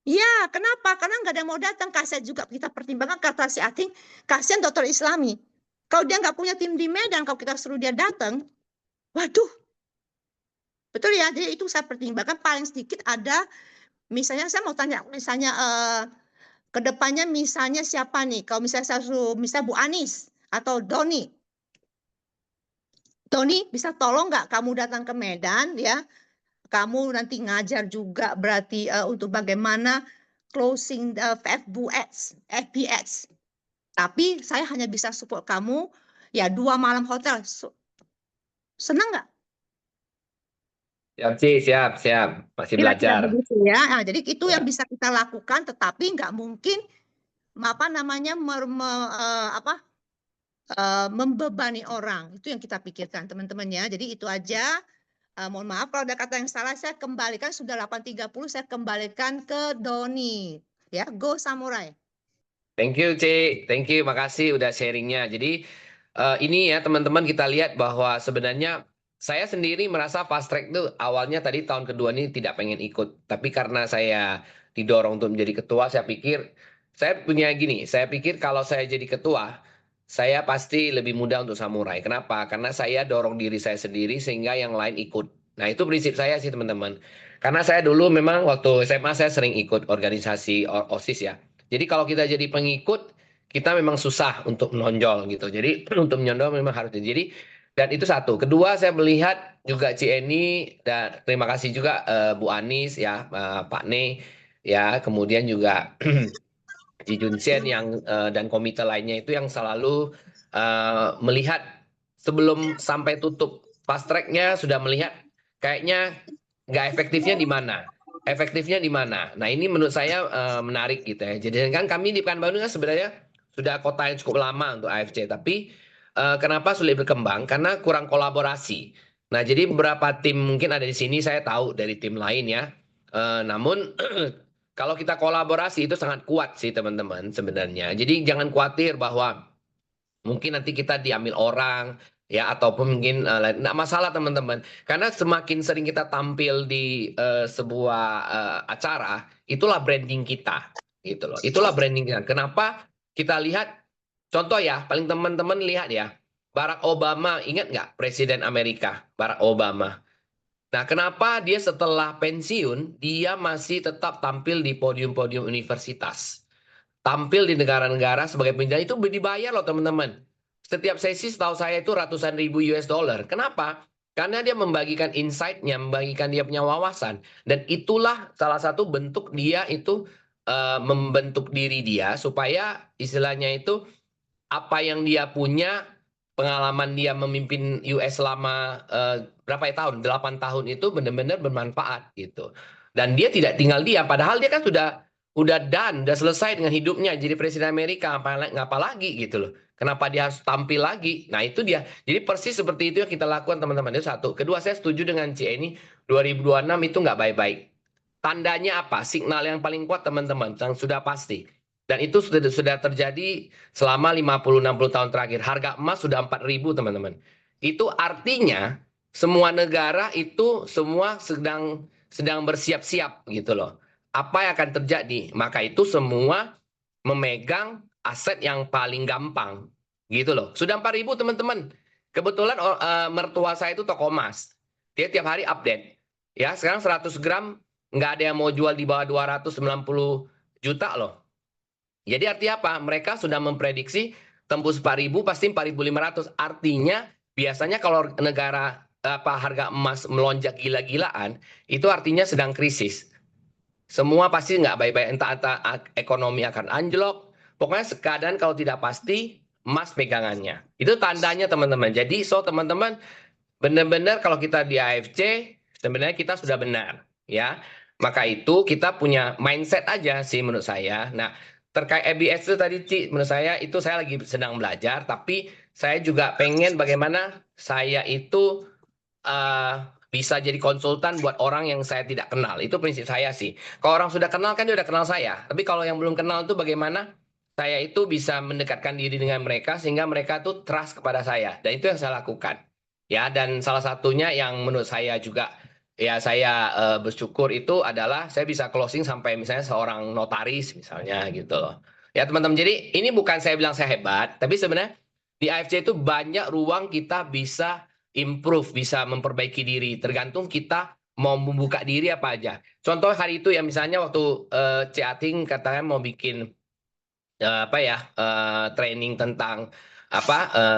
Ya, kenapa? Karena nggak ada yang mau datang. Kasihan juga kita pertimbangkan kata si Ating, kasihan dokter Islami. Kalau dia nggak punya tim di Medan, kalau kita suruh dia datang, waduh, betul ya. Jadi itu saya pertimbangkan paling sedikit ada, misalnya saya mau tanya, misalnya ke depannya misalnya siapa nih? Kalau misalnya saya suruh, misalnya Bu Anis atau Doni. Doni, bisa tolong nggak kamu datang ke Medan ya? Kamu nanti ngajar juga berarti untuk bagaimana closing FBX. Tapi saya hanya bisa support kamu ya 2 malam hotel. Senang nggak? Siap, Ci, siap. Masih Kira-kira belajar. begitu ya. Nah, jadi itu Ya. yang bisa kita lakukan, tetapi nggak mungkin apa namanya membebani orang. Itu yang kita pikirkan teman-teman ya. Jadi itu aja. Mohon maaf kalau ada kata yang salah, saya kembalikan sudah 8.30, saya kembalikan ke Doni. Ya, go Samurai. Thank you, Ci. Thank you, makasih udah sharingnya. Jadi ini ya teman-teman, kita lihat bahwa sebenarnya saya sendiri merasa fast track itu awalnya tadi tahun kedua ini tidak pengen ikut. Tapi karena saya didorong untuk menjadi ketua, saya pikir saya pikir kalau saya jadi ketua, saya pasti lebih mudah untuk samurai. Kenapa? Karena saya dorong diri saya sendiri sehingga yang lain ikut. Nah, itu prinsip saya sih teman-teman. Karena saya dulu memang waktu SMA saya sering ikut organisasi OSIS ya. Jadi kalau kita jadi pengikut, kita memang susah untuk menonjol gitu. Jadi untuk menonjol memang harus jadi. Dan itu satu. Kedua, saya melihat juga Cieni, dan terima kasih juga Bu Anis ya, Pak Ne ya, kemudian juga Ji Junsen yang dan komite lainnya itu yang selalu melihat sebelum sampai tutup fast track-nya sudah melihat kayaknya nggak efektifnya di mana. Efektifnya di mana? Nah, ini menurut saya menarik gitu ya. Jadi kan kami di Pekanbaru kan sebenarnya sudah kota yang cukup lama untuk AFC, tapi kenapa sulit berkembang? Karena kurang kolaborasi. Nah, jadi beberapa tim mungkin ada di sini, saya tahu dari tim lain ya. Namun kalau kita kolaborasi itu sangat kuat sih teman-teman sebenarnya. Jadi jangan khawatir bahwa mungkin nanti kita diambil orang ya, ataupun mungkin nggak masalah teman-teman. Karena semakin sering kita tampil di sebuah acara, itulah branding kita gitu loh. Itulah branding kita. Kenapa kita lihat contoh ya, paling teman-teman lihat ya, Barack Obama, ingat nggak Presiden Amerika Barack Obama? Nah, kenapa dia setelah pensiun, dia masih tetap tampil di podium-podium universitas. Tampil di negara-negara sebagai penjajah itu dibayar loh teman-teman. Setiap sesi setahu saya itu ratusan ribu US dollar. Kenapa? Karena dia membagikan insight-nya, membagikan dia punya wawasan. Dan itulah salah satu bentuk dia itu membentuk diri dia supaya istilahnya itu apa yang dia punya, pengalaman dia memimpin US selama berapa ya tahun, 8 tahun itu benar-benar bermanfaat gitu. Dan dia tidak tinggal diam, padahal dia kan udah done, udah selesai dengan hidupnya jadi presiden Amerika, ngapa lagi gitu loh. Kenapa dia harus tampil lagi? Nah, itu dia. Jadi persis seperti itu yang kita lakukan teman-teman. Itu satu. Kedua, saya setuju dengan Cieni, 2026 itu nggak baik-baik. Tandanya apa? Signal yang paling kuat teman-teman, yang sudah pasti. Dan itu sudah terjadi selama 50-60 tahun terakhir. Harga emas sudah 4.000 teman-teman. Itu artinya semua negara itu semua sedang bersiap-siap gitu loh. Apa yang akan terjadi? Maka itu semua memegang aset yang paling gampang gitu loh. Sudah 4.000 teman-teman. Kebetulan mertua saya itu toko emas. Dia tiap hari update. Ya, sekarang 100 gram nggak ada yang mau jual di bawah 290 juta loh. Jadi artinya apa? Mereka sudah memprediksi tembus 4.000 pasti 4.500. Artinya biasanya kalau negara harga emas melonjak gila-gilaan, itu artinya sedang krisis. Semua pasti nggak baik-baik, entah ekonomi akan anjlok. Pokoknya keadaan kalau tidak pasti, emas pegangannya. Itu tandanya teman-teman. Jadi teman-teman benar-benar kalau kita di AFC sebenarnya kita sudah benar ya. Maka itu kita punya mindset aja sih menurut saya. Nah, terkait ABS itu tadi Ci, menurut saya itu saya lagi sedang belajar, tapi saya juga pengen bagaimana saya itu bisa jadi konsultan buat orang yang saya tidak kenal. Itu prinsip saya sih. Kalau orang sudah kenal kan dia udah kenal saya. Tapi kalau yang belum kenal itu bagaimana saya itu bisa mendekatkan diri dengan mereka sehingga mereka tuh trust kepada saya. Dan itu yang saya lakukan. Ya, dan salah satunya yang menurut saya juga ya saya bersyukur itu adalah saya bisa closing sampai misalnya seorang notaris misalnya gitu loh. Ya teman-teman, jadi ini bukan saya bilang saya hebat, tapi sebenarnya di AFC itu banyak ruang kita bisa improve, bisa memperbaiki diri, tergantung kita mau membuka diri apa aja. Contoh hari itu ya misalnya waktu Ating katanya mau bikin training tentang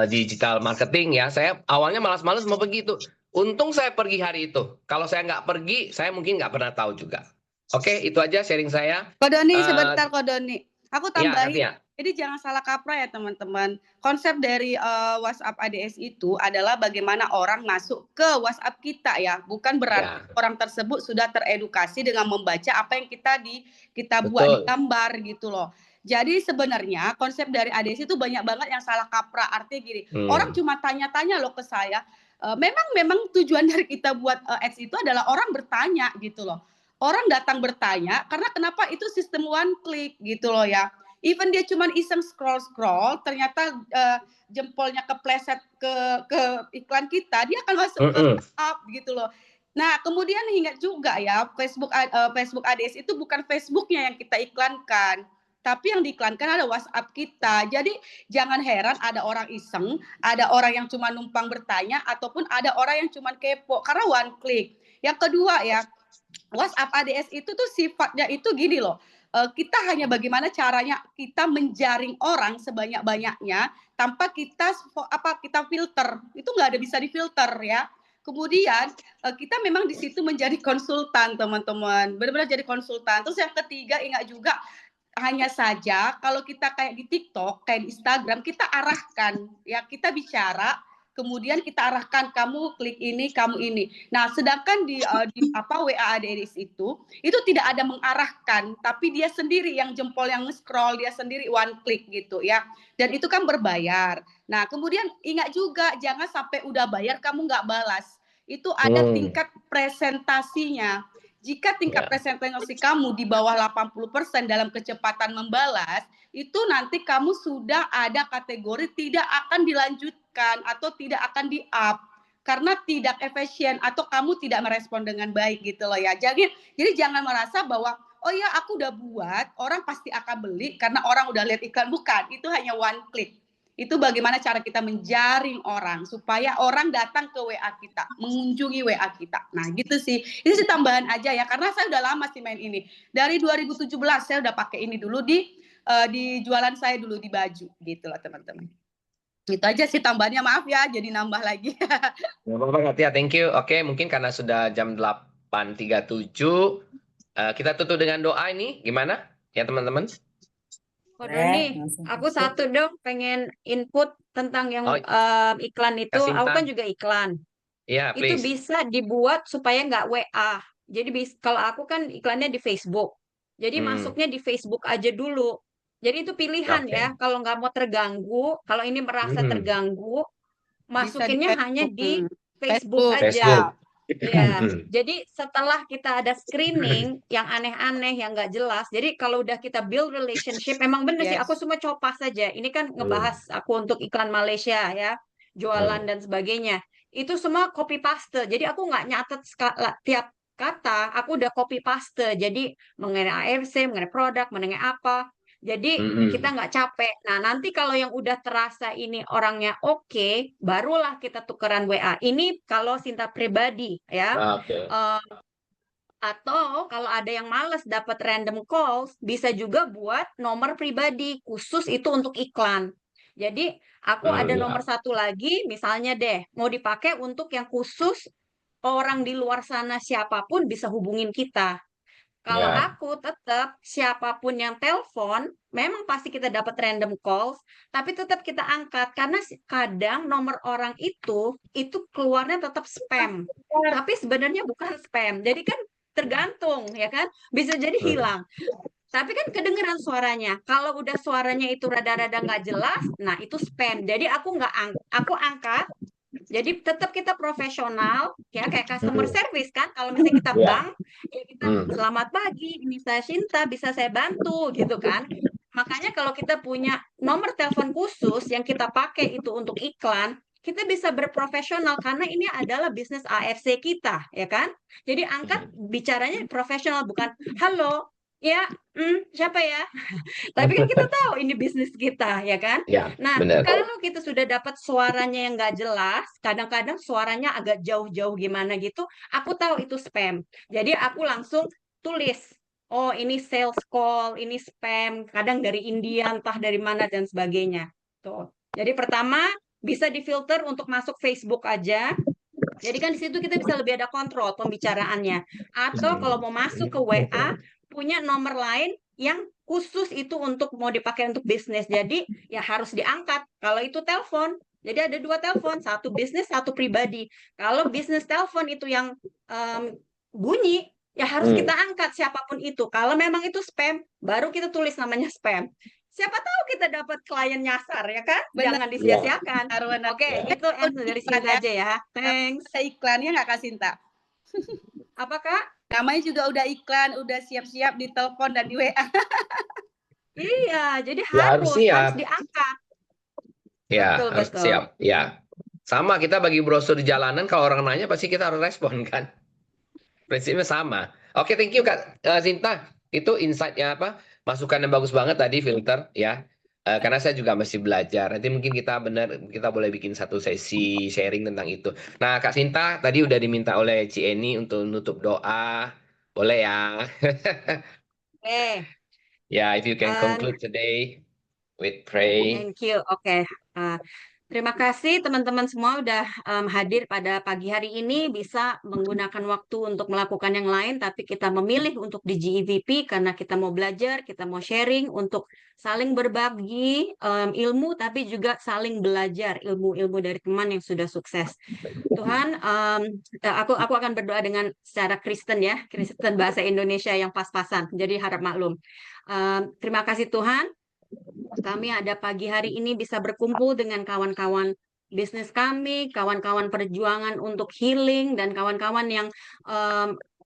digital marketing ya. Saya awalnya malas-malas mau pergi itu. Untung saya pergi hari itu. Kalau saya nggak pergi, saya mungkin nggak pernah tahu juga. Oke, itu aja sharing saya. Ko Doni, sebentar Ko Doni. Aku tambahin. Ya. Jadi jangan salah kaprah ya teman-teman. Konsep dari WhatsApp ADS itu adalah bagaimana orang masuk ke WhatsApp kita ya. Bukan berarti orang tersebut sudah teredukasi dengan membaca apa yang kita buat di gambar gitu loh. Jadi sebenarnya konsep dari ADS itu banyak banget yang salah kaprah. Artinya gini, orang cuma tanya-tanya loh ke saya. Memang tujuan dari kita buat ads itu adalah orang bertanya gitu loh. Orang datang bertanya karena kenapa itu sistem one click gitu loh ya. Even dia cuma iseng scroll, ternyata jempolnya kepleset ke iklan kita, dia akan masuk ke WhatsApp gitu loh. Nah, kemudian ingat juga ya, Facebook ADS itu bukan Facebooknya yang kita iklankan, tapi yang diiklankan ada WhatsApp kita. Jadi jangan heran ada orang iseng, ada orang yang cuma numpang bertanya, ataupun ada orang yang cuma kepo karena one click. Yang kedua ya, WhatsApp ADS itu tuh sifatnya itu gini loh. Kita hanya bagaimana caranya kita menjaring orang sebanyak-banyaknya tanpa kita filter. Itu nggak ada bisa difilter ya. Kemudian kita memang di situ menjadi konsultan teman-teman. Benar-benar jadi konsultan. Terus yang ketiga ingat juga, hanya saja kalau kita kayak di TikTok, kayak di Instagram, kita arahkan ya, kita bicara, kemudian kita arahkan kamu klik ini, kamu ini. Nah, sedangkan di WA ADS itu tidak ada mengarahkan, tapi dia sendiri yang jempol yang scroll, dia sendiri one click gitu ya. Dan itu kan berbayar. Nah, kemudian ingat juga jangan sampai udah bayar kamu nggak balas. Itu ada tingkat presentasinya. Jika tingkat presentasi kamu di bawah 80% dalam kecepatan membalas, itu nanti kamu sudah ada kategori tidak akan dilanjutkan atau tidak akan di-up karena tidak efisien atau kamu tidak merespon dengan baik gitu loh ya. Jadi jangan merasa bahwa oh ya aku udah buat, orang pasti akan beli karena orang udah lihat iklan. Bukan, itu hanya one click. Itu bagaimana cara kita menjaring orang supaya orang datang ke WA kita, mengunjungi WA kita. Nah gitu sih, ini sih tambahan aja ya, karena saya udah lama sih main ini. Dari 2017 saya udah pakai ini dulu di jualan saya dulu di baju gitu lah teman-teman. Itu aja sih tambahannya, maaf ya jadi nambah lagi. Nggak apa-apa Katia, thank you. Oke, mungkin karena sudah jam 8.37, kita tutup dengan doa ini, gimana ya teman-teman? Ko Doni, aku satu dong pengen input tentang yang iklan itu. Aku kan juga iklan. Iya, itu bisa dibuat supaya nggak WA. Jadi kalau aku kan iklannya di Facebook. Jadi masuknya di Facebook aja dulu. Jadi itu pilihan ya. Kalau nggak mau terganggu, kalau ini merasa terganggu, masukinnya hanya di Facebook aja. Ya, jadi setelah kita ada screening yang aneh-aneh, yang nggak jelas, jadi kalau udah kita build relationship, memang bener sih, aku semua copas saja. Ini kan ngebahas aku untuk iklan Malaysia ya, jualan dan sebagainya. Itu semua copy paste, jadi aku nggak nyatet tiap kata, aku udah copy paste. Jadi mengenai AFC, mengenai produk, mengenai apa. Jadi kita nggak capek. Nah, nanti kalau yang udah terasa ini orangnya oke, barulah kita tukeran WA. Ini kalau Sinta pribadi ya. Atau kalau ada yang males dapat random calls, bisa juga buat nomor pribadi khusus itu untuk iklan. Jadi aku ada nomor satu lagi, misalnya deh, mau dipakai untuk yang khusus orang di luar sana siapapun bisa hubungin kita. Kalau aku tetap siapapun yang telepon, memang pasti kita dapat random calls, tapi tetap kita angkat karena kadang nomor orang itu keluarnya tetap spam. Tapi sebenarnya bukan spam. Jadi kan tergantung ya kan, bisa jadi hilang. Tapi kan kedengeran suaranya. Kalau udah suaranya itu rada-rada nggak jelas, nah itu spam. Jadi aku angkat. Jadi tetap kita profesional ya, kayak customer service kan. Kalau misalnya kita bank ya kita selamat pagi, ini saya Sinta, bisa saya bantu gitu kan. Makanya kalau kita punya nomor telepon khusus yang kita pakai itu untuk iklan, kita bisa berprofesional karena ini adalah bisnis AFC kita, ya kan? Jadi angkat bicaranya profesional, bukan halo, ya, siapa ya? Tapi kan kita tahu ini bisnis kita, ya kan? Ya, Nah, benar. kalau kita sudah dapat suaranya yang nggak jelas, kadang-kadang suaranya agak jauh-jauh gimana gitu, aku tahu itu spam. Jadi aku langsung tulis, oh ini sales call, ini spam, kadang dari India, entah dari mana dan sebagainya. Tuh. Jadi pertama bisa difilter untuk masuk Facebook aja. Jadi kan di situ kita bisa lebih ada kontrol pembicaraannya. Atau kalau mau masuk ke WA, punya nomor lain yang khusus itu untuk mau dipakai untuk bisnis. Jadi ya harus diangkat. Kalau itu telepon, jadi ada 2 telepon, satu bisnis, satu pribadi. Kalau bisnis telepon itu yang bunyi, ya harus kita angkat siapapun itu. Kalau memang itu spam, baru kita tulis namanya spam. Siapa tahu kita dapat klien nyasar, ya kan? Benar. Jangan disia-siakan. Benar. Oke, itu answer dari sini aja ya. Thanks. Ada iklannya nggak Kak Sinta? Apa Kak? Namanya juga udah iklan, udah siap-siap di telepon dan di WA. Iya, jadi Ya, harus harus siap. diangkat. Ya, Betul, harus betul. siap. Ya. Sama kita bagi brosur di jalanan, kalau orang nanya pasti kita harus respon kan. Prinsipnya sama. Oke, thank you Kak Sinta. Itu insight-nya apa? Masukan yang bagus banget tadi, filter ya. Karena saya juga masih belajar. Nanti mungkin kita boleh bikin satu sesi sharing tentang itu. Nah, Kak Sinta tadi udah diminta oleh Ci Eni untuk nutup doa. Boleh ya? Oke, Ya, if you can conclude today with pray. thank you. Oke. Terima kasih teman-teman semua udah hadir pada pagi hari ini, bisa menggunakan waktu untuk melakukan yang lain, tapi kita memilih untuk di GEVP karena kita mau belajar, kita mau sharing untuk saling berbagi ilmu, tapi juga saling belajar ilmu-ilmu dari teman yang sudah sukses. Tuhan, aku akan berdoa dengan secara Kristen ya, Kristen bahasa Indonesia yang pas-pasan, jadi harap maklum. Terima kasih Tuhan. Kami ada pagi hari ini bisa berkumpul dengan kawan-kawan bisnis kami, kawan-kawan perjuangan untuk healing, dan kawan-kawan yang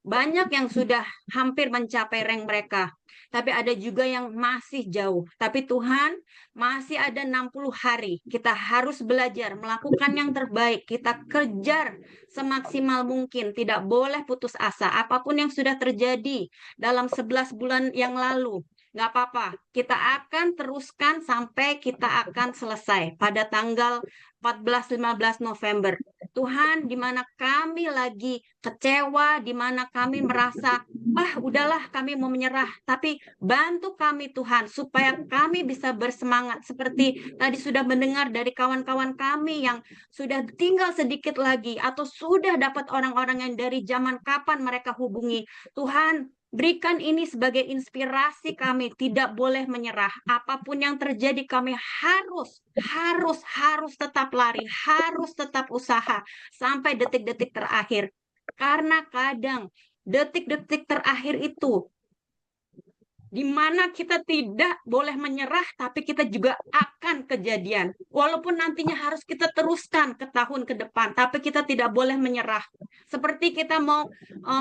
banyak yang sudah hampir mencapai rank mereka. Tapi ada juga yang masih jauh. Tapi Tuhan, masih ada 60 hari. Kita harus belajar, melakukan yang terbaik. Kita kejar semaksimal mungkin. Tidak boleh putus asa. Apapun yang sudah terjadi dalam 11 bulan yang lalu, nggak apa-apa, kita akan teruskan sampai kita akan selesai pada tanggal 14-15 November. Tuhan, di mana kami lagi kecewa, di mana kami merasa, udahlah kami mau menyerah. Tapi bantu kami Tuhan, supaya kami bisa bersemangat. Seperti tadi sudah mendengar dari kawan-kawan kami yang sudah tinggal sedikit lagi, atau sudah dapat orang-orang yang dari zaman kapan mereka hubungi. Tuhan, berikan ini sebagai inspirasi kami, tidak boleh menyerah. Apapun yang terjadi, kami harus tetap lari, harus tetap usaha sampai detik-detik terakhir. Karena kadang detik-detik terakhir itu di mana kita tidak boleh menyerah, tapi kita juga akan kejadian. Walaupun nantinya harus kita teruskan ke tahun ke depan, tapi kita tidak boleh menyerah. Seperti kita mau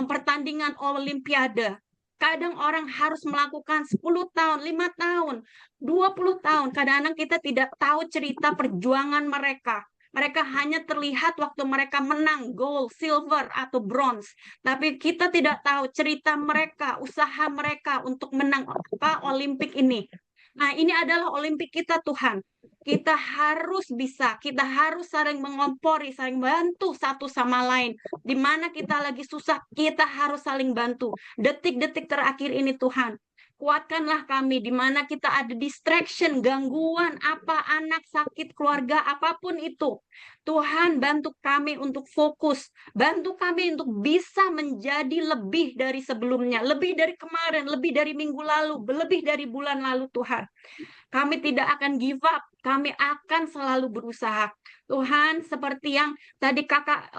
pertandingan Olimpiade. Kadang orang harus melakukan 10 tahun, 5 tahun, 20 tahun. Kadang-kadang kita tidak tahu cerita perjuangan mereka. Mereka hanya terlihat waktu mereka menang gold, silver, atau bronze. Tapi kita tidak tahu cerita mereka, usaha mereka untuk menang Olimpik ini. Nah, ini adalah Olimpik kita Tuhan. Kita harus bisa, kita harus saling mengompori, saling bantu satu sama lain. Di mana kita lagi susah, kita harus saling bantu. Detik-detik terakhir ini Tuhan, kuatkanlah kami di mana kita ada distraction, gangguan, anak sakit, keluarga, apapun itu. Tuhan, bantu kami untuk fokus, bantu kami untuk bisa menjadi lebih dari sebelumnya, lebih dari kemarin, lebih dari minggu lalu, lebih dari bulan lalu Tuhan. Kami tidak akan give up, kami akan selalu berusaha. Tuhan, seperti yang tadi kakak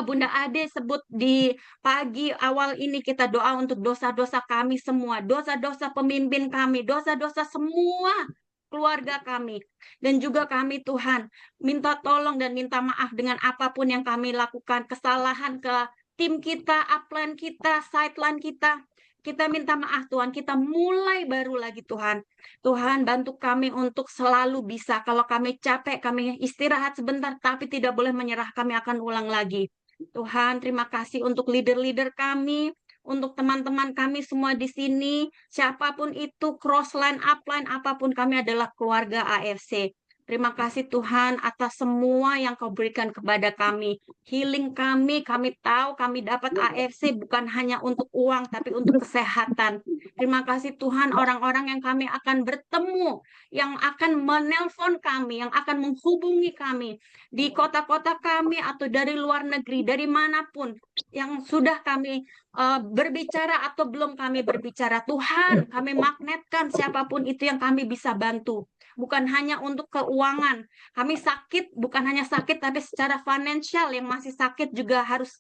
Bunda Ade sebut di pagi awal ini, kita doa untuk dosa-dosa kami semua, dosa-dosa pemimpin kami, dosa-dosa semua keluarga kami. Dan juga kami Tuhan, minta tolong dan minta maaf dengan apapun yang kami lakukan, kesalahan ke tim kita, upline kita, sideline kita. Kita minta maaf Tuhan, kita mulai baru lagi Tuhan. Tuhan bantu kami untuk selalu bisa. Kalau kami capek, kami istirahat sebentar, tapi tidak boleh menyerah, kami akan ulang lagi. Tuhan, terima kasih untuk leader-leader kami, untuk teman-teman kami semua di sini, siapapun itu, crossline, upline, apapun, kami adalah keluarga AFC. Terima kasih Tuhan atas semua yang Kau berikan kepada kami. Healing kami tahu kami dapat AFC bukan hanya untuk uang, tapi untuk kesehatan. Terima kasih Tuhan orang-orang yang kami akan bertemu, yang akan menelpon kami, yang akan menghubungi kami di kota-kota kami atau dari luar negeri, dari manapun, yang sudah kami berbicara atau belum kami berbicara. Tuhan, kami magnetkan siapapun itu yang kami bisa bantu. Bukan hanya untuk keuangan. Kami sakit, bukan hanya sakit, tapi secara finansial yang masih sakit juga harus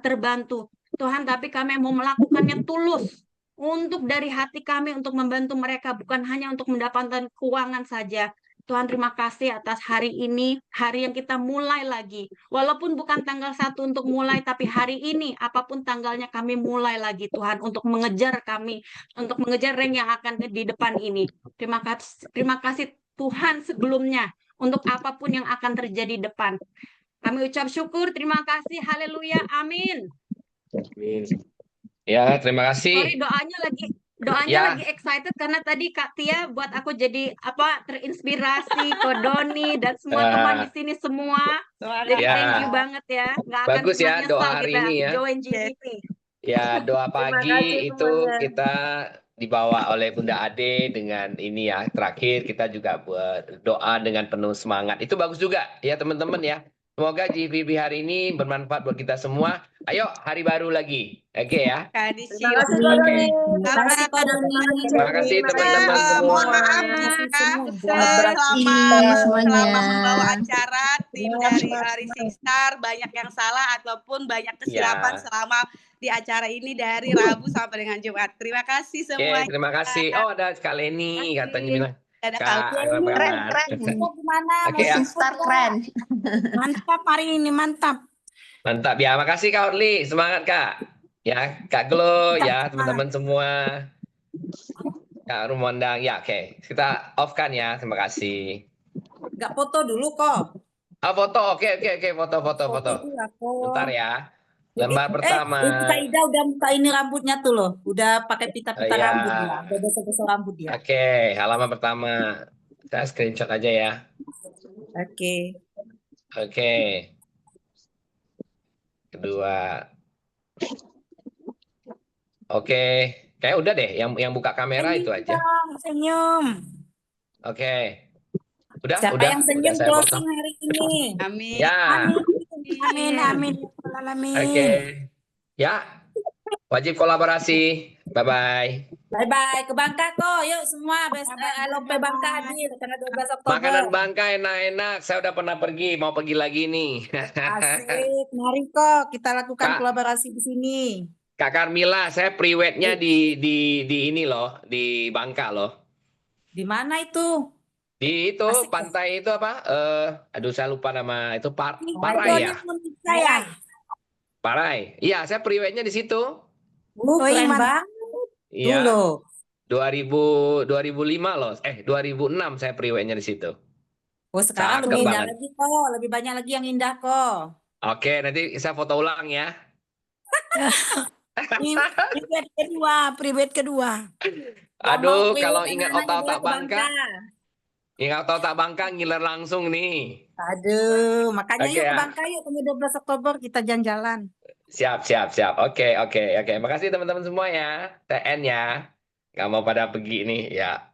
terbantu. Tuhan, tapi kami mau melakukannya tulus. Untuk dari hati kami, untuk membantu mereka, bukan hanya untuk mendapatkan keuangan saja. Tuhan, terima kasih atas hari ini, hari yang kita mulai lagi. Walaupun bukan tanggal 1 untuk mulai, tapi hari ini, apapun tanggalnya, kami mulai lagi, Tuhan, untuk mengejar kami, untuk mengejar rank yang akan di depan ini. Terima kasih Tuhan sebelumnya, untuk apapun yang akan terjadi depan. Kami ucap syukur, terima kasih, haleluya, amin. Amin. Ya, terima kasih. Sorry, doanya lagi excited karena tadi Kak Tia buat aku jadi terinspirasi, Ko Doni dan semua teman di sini semua. Jadi thank you banget ya. Nggak akan Bagus pernah ya nyesal doa hari kita ini ya. join GDP. Ya, doa pagi kasih itu semuanya. kita dibawa oleh Bunda Ade dengan ini ya. Terakhir kita juga buat doa dengan penuh semangat. Itu bagus juga ya teman-teman ya. Semoga GVB hari ini bermanfaat buat kita semua. Ayo, hari baru lagi. Oke ya. Terima kasih Kak Doni. Terima kasih Kak Doni. Terima kasih teman-teman semua. Mohon maaf Terima ya, kasih semua. sukses selama membawa acara. Tim dari Rising Star banyak yang salah ataupun banyak kesilapan selama di acara ini dari Rabu sampai dengan Jumat. Terima kasih Oke, semuanya. terima kasih. Oh, ada Kak Leni katanya bilang. Ada Kak, apa kabar? Gimana? Oke ya. Star keren. Mantap hari ini, mantap. Mantap ya, makasih Kak Orli, semangat Kak. Ya, Kak Glo, ya teman-teman semua. Kak Rumondang, ya oke. Kita off kan ya, terima kasih. Nggak foto dulu kok. Ah, foto, oke, foto. Bentar ya. Lembar pertama. Kak Ida udah buka ini rambutnya tuh loh. Udah pakai pita-pita Iya. rambut dia. Udah gosok-gosok rambut dia. Oke, halaman pertama. Saya screenshot aja ya. Oke. Oke. Kedua. Oke, kayak udah deh yang buka kamera itu aja. Senyum. Oke. Udah, Siapa udah. yang senyum Udah saya closing potong. hari ini? Amin. Ya. Amin. Oke. Ya. Wajib kolaborasi. Bye-bye. Bye-bye. Ke Bangka kok. Yuk semua. LOP Bangka hadir. Tanggal 12 Oktober. Makanan Bangka enak-enak. Saya udah pernah pergi. Mau pergi lagi nih. Asik. Mari kok kita lakukan Kak. kolaborasi di sini. Kak Carmila, saya pre-wed-nya di ini loh. Di Bangka loh. Di mana itu? Di itu Asik. pantai itu apa? Aduh saya lupa nama itu Itu Parai ya. saya. Parai. Iya, saya pre-wed-nya di situ. Keren banget. Iya. Dulu. 2005 loh. 2006 saya pre-wed-nya di situ. Oh, sekarang Cakep lebih indah banget. lagi kok. Lebih banyak lagi yang indah kok. Oke, nanti saya foto ulang ya. Private kedua. Aduh, Mau kalau priwet ingat anak-anaknya otak-otak boleh ke Bangka, ingat otak Bangka ngiler langsung nih. Aduh, makanya Oke yuk ke ya. Bangka yuk tanggal 12 Oktober kita jalan-jalan. Siap. Oke. Makasih teman-teman semua ya. TN ya. Nggak mau pada pergi nih ya.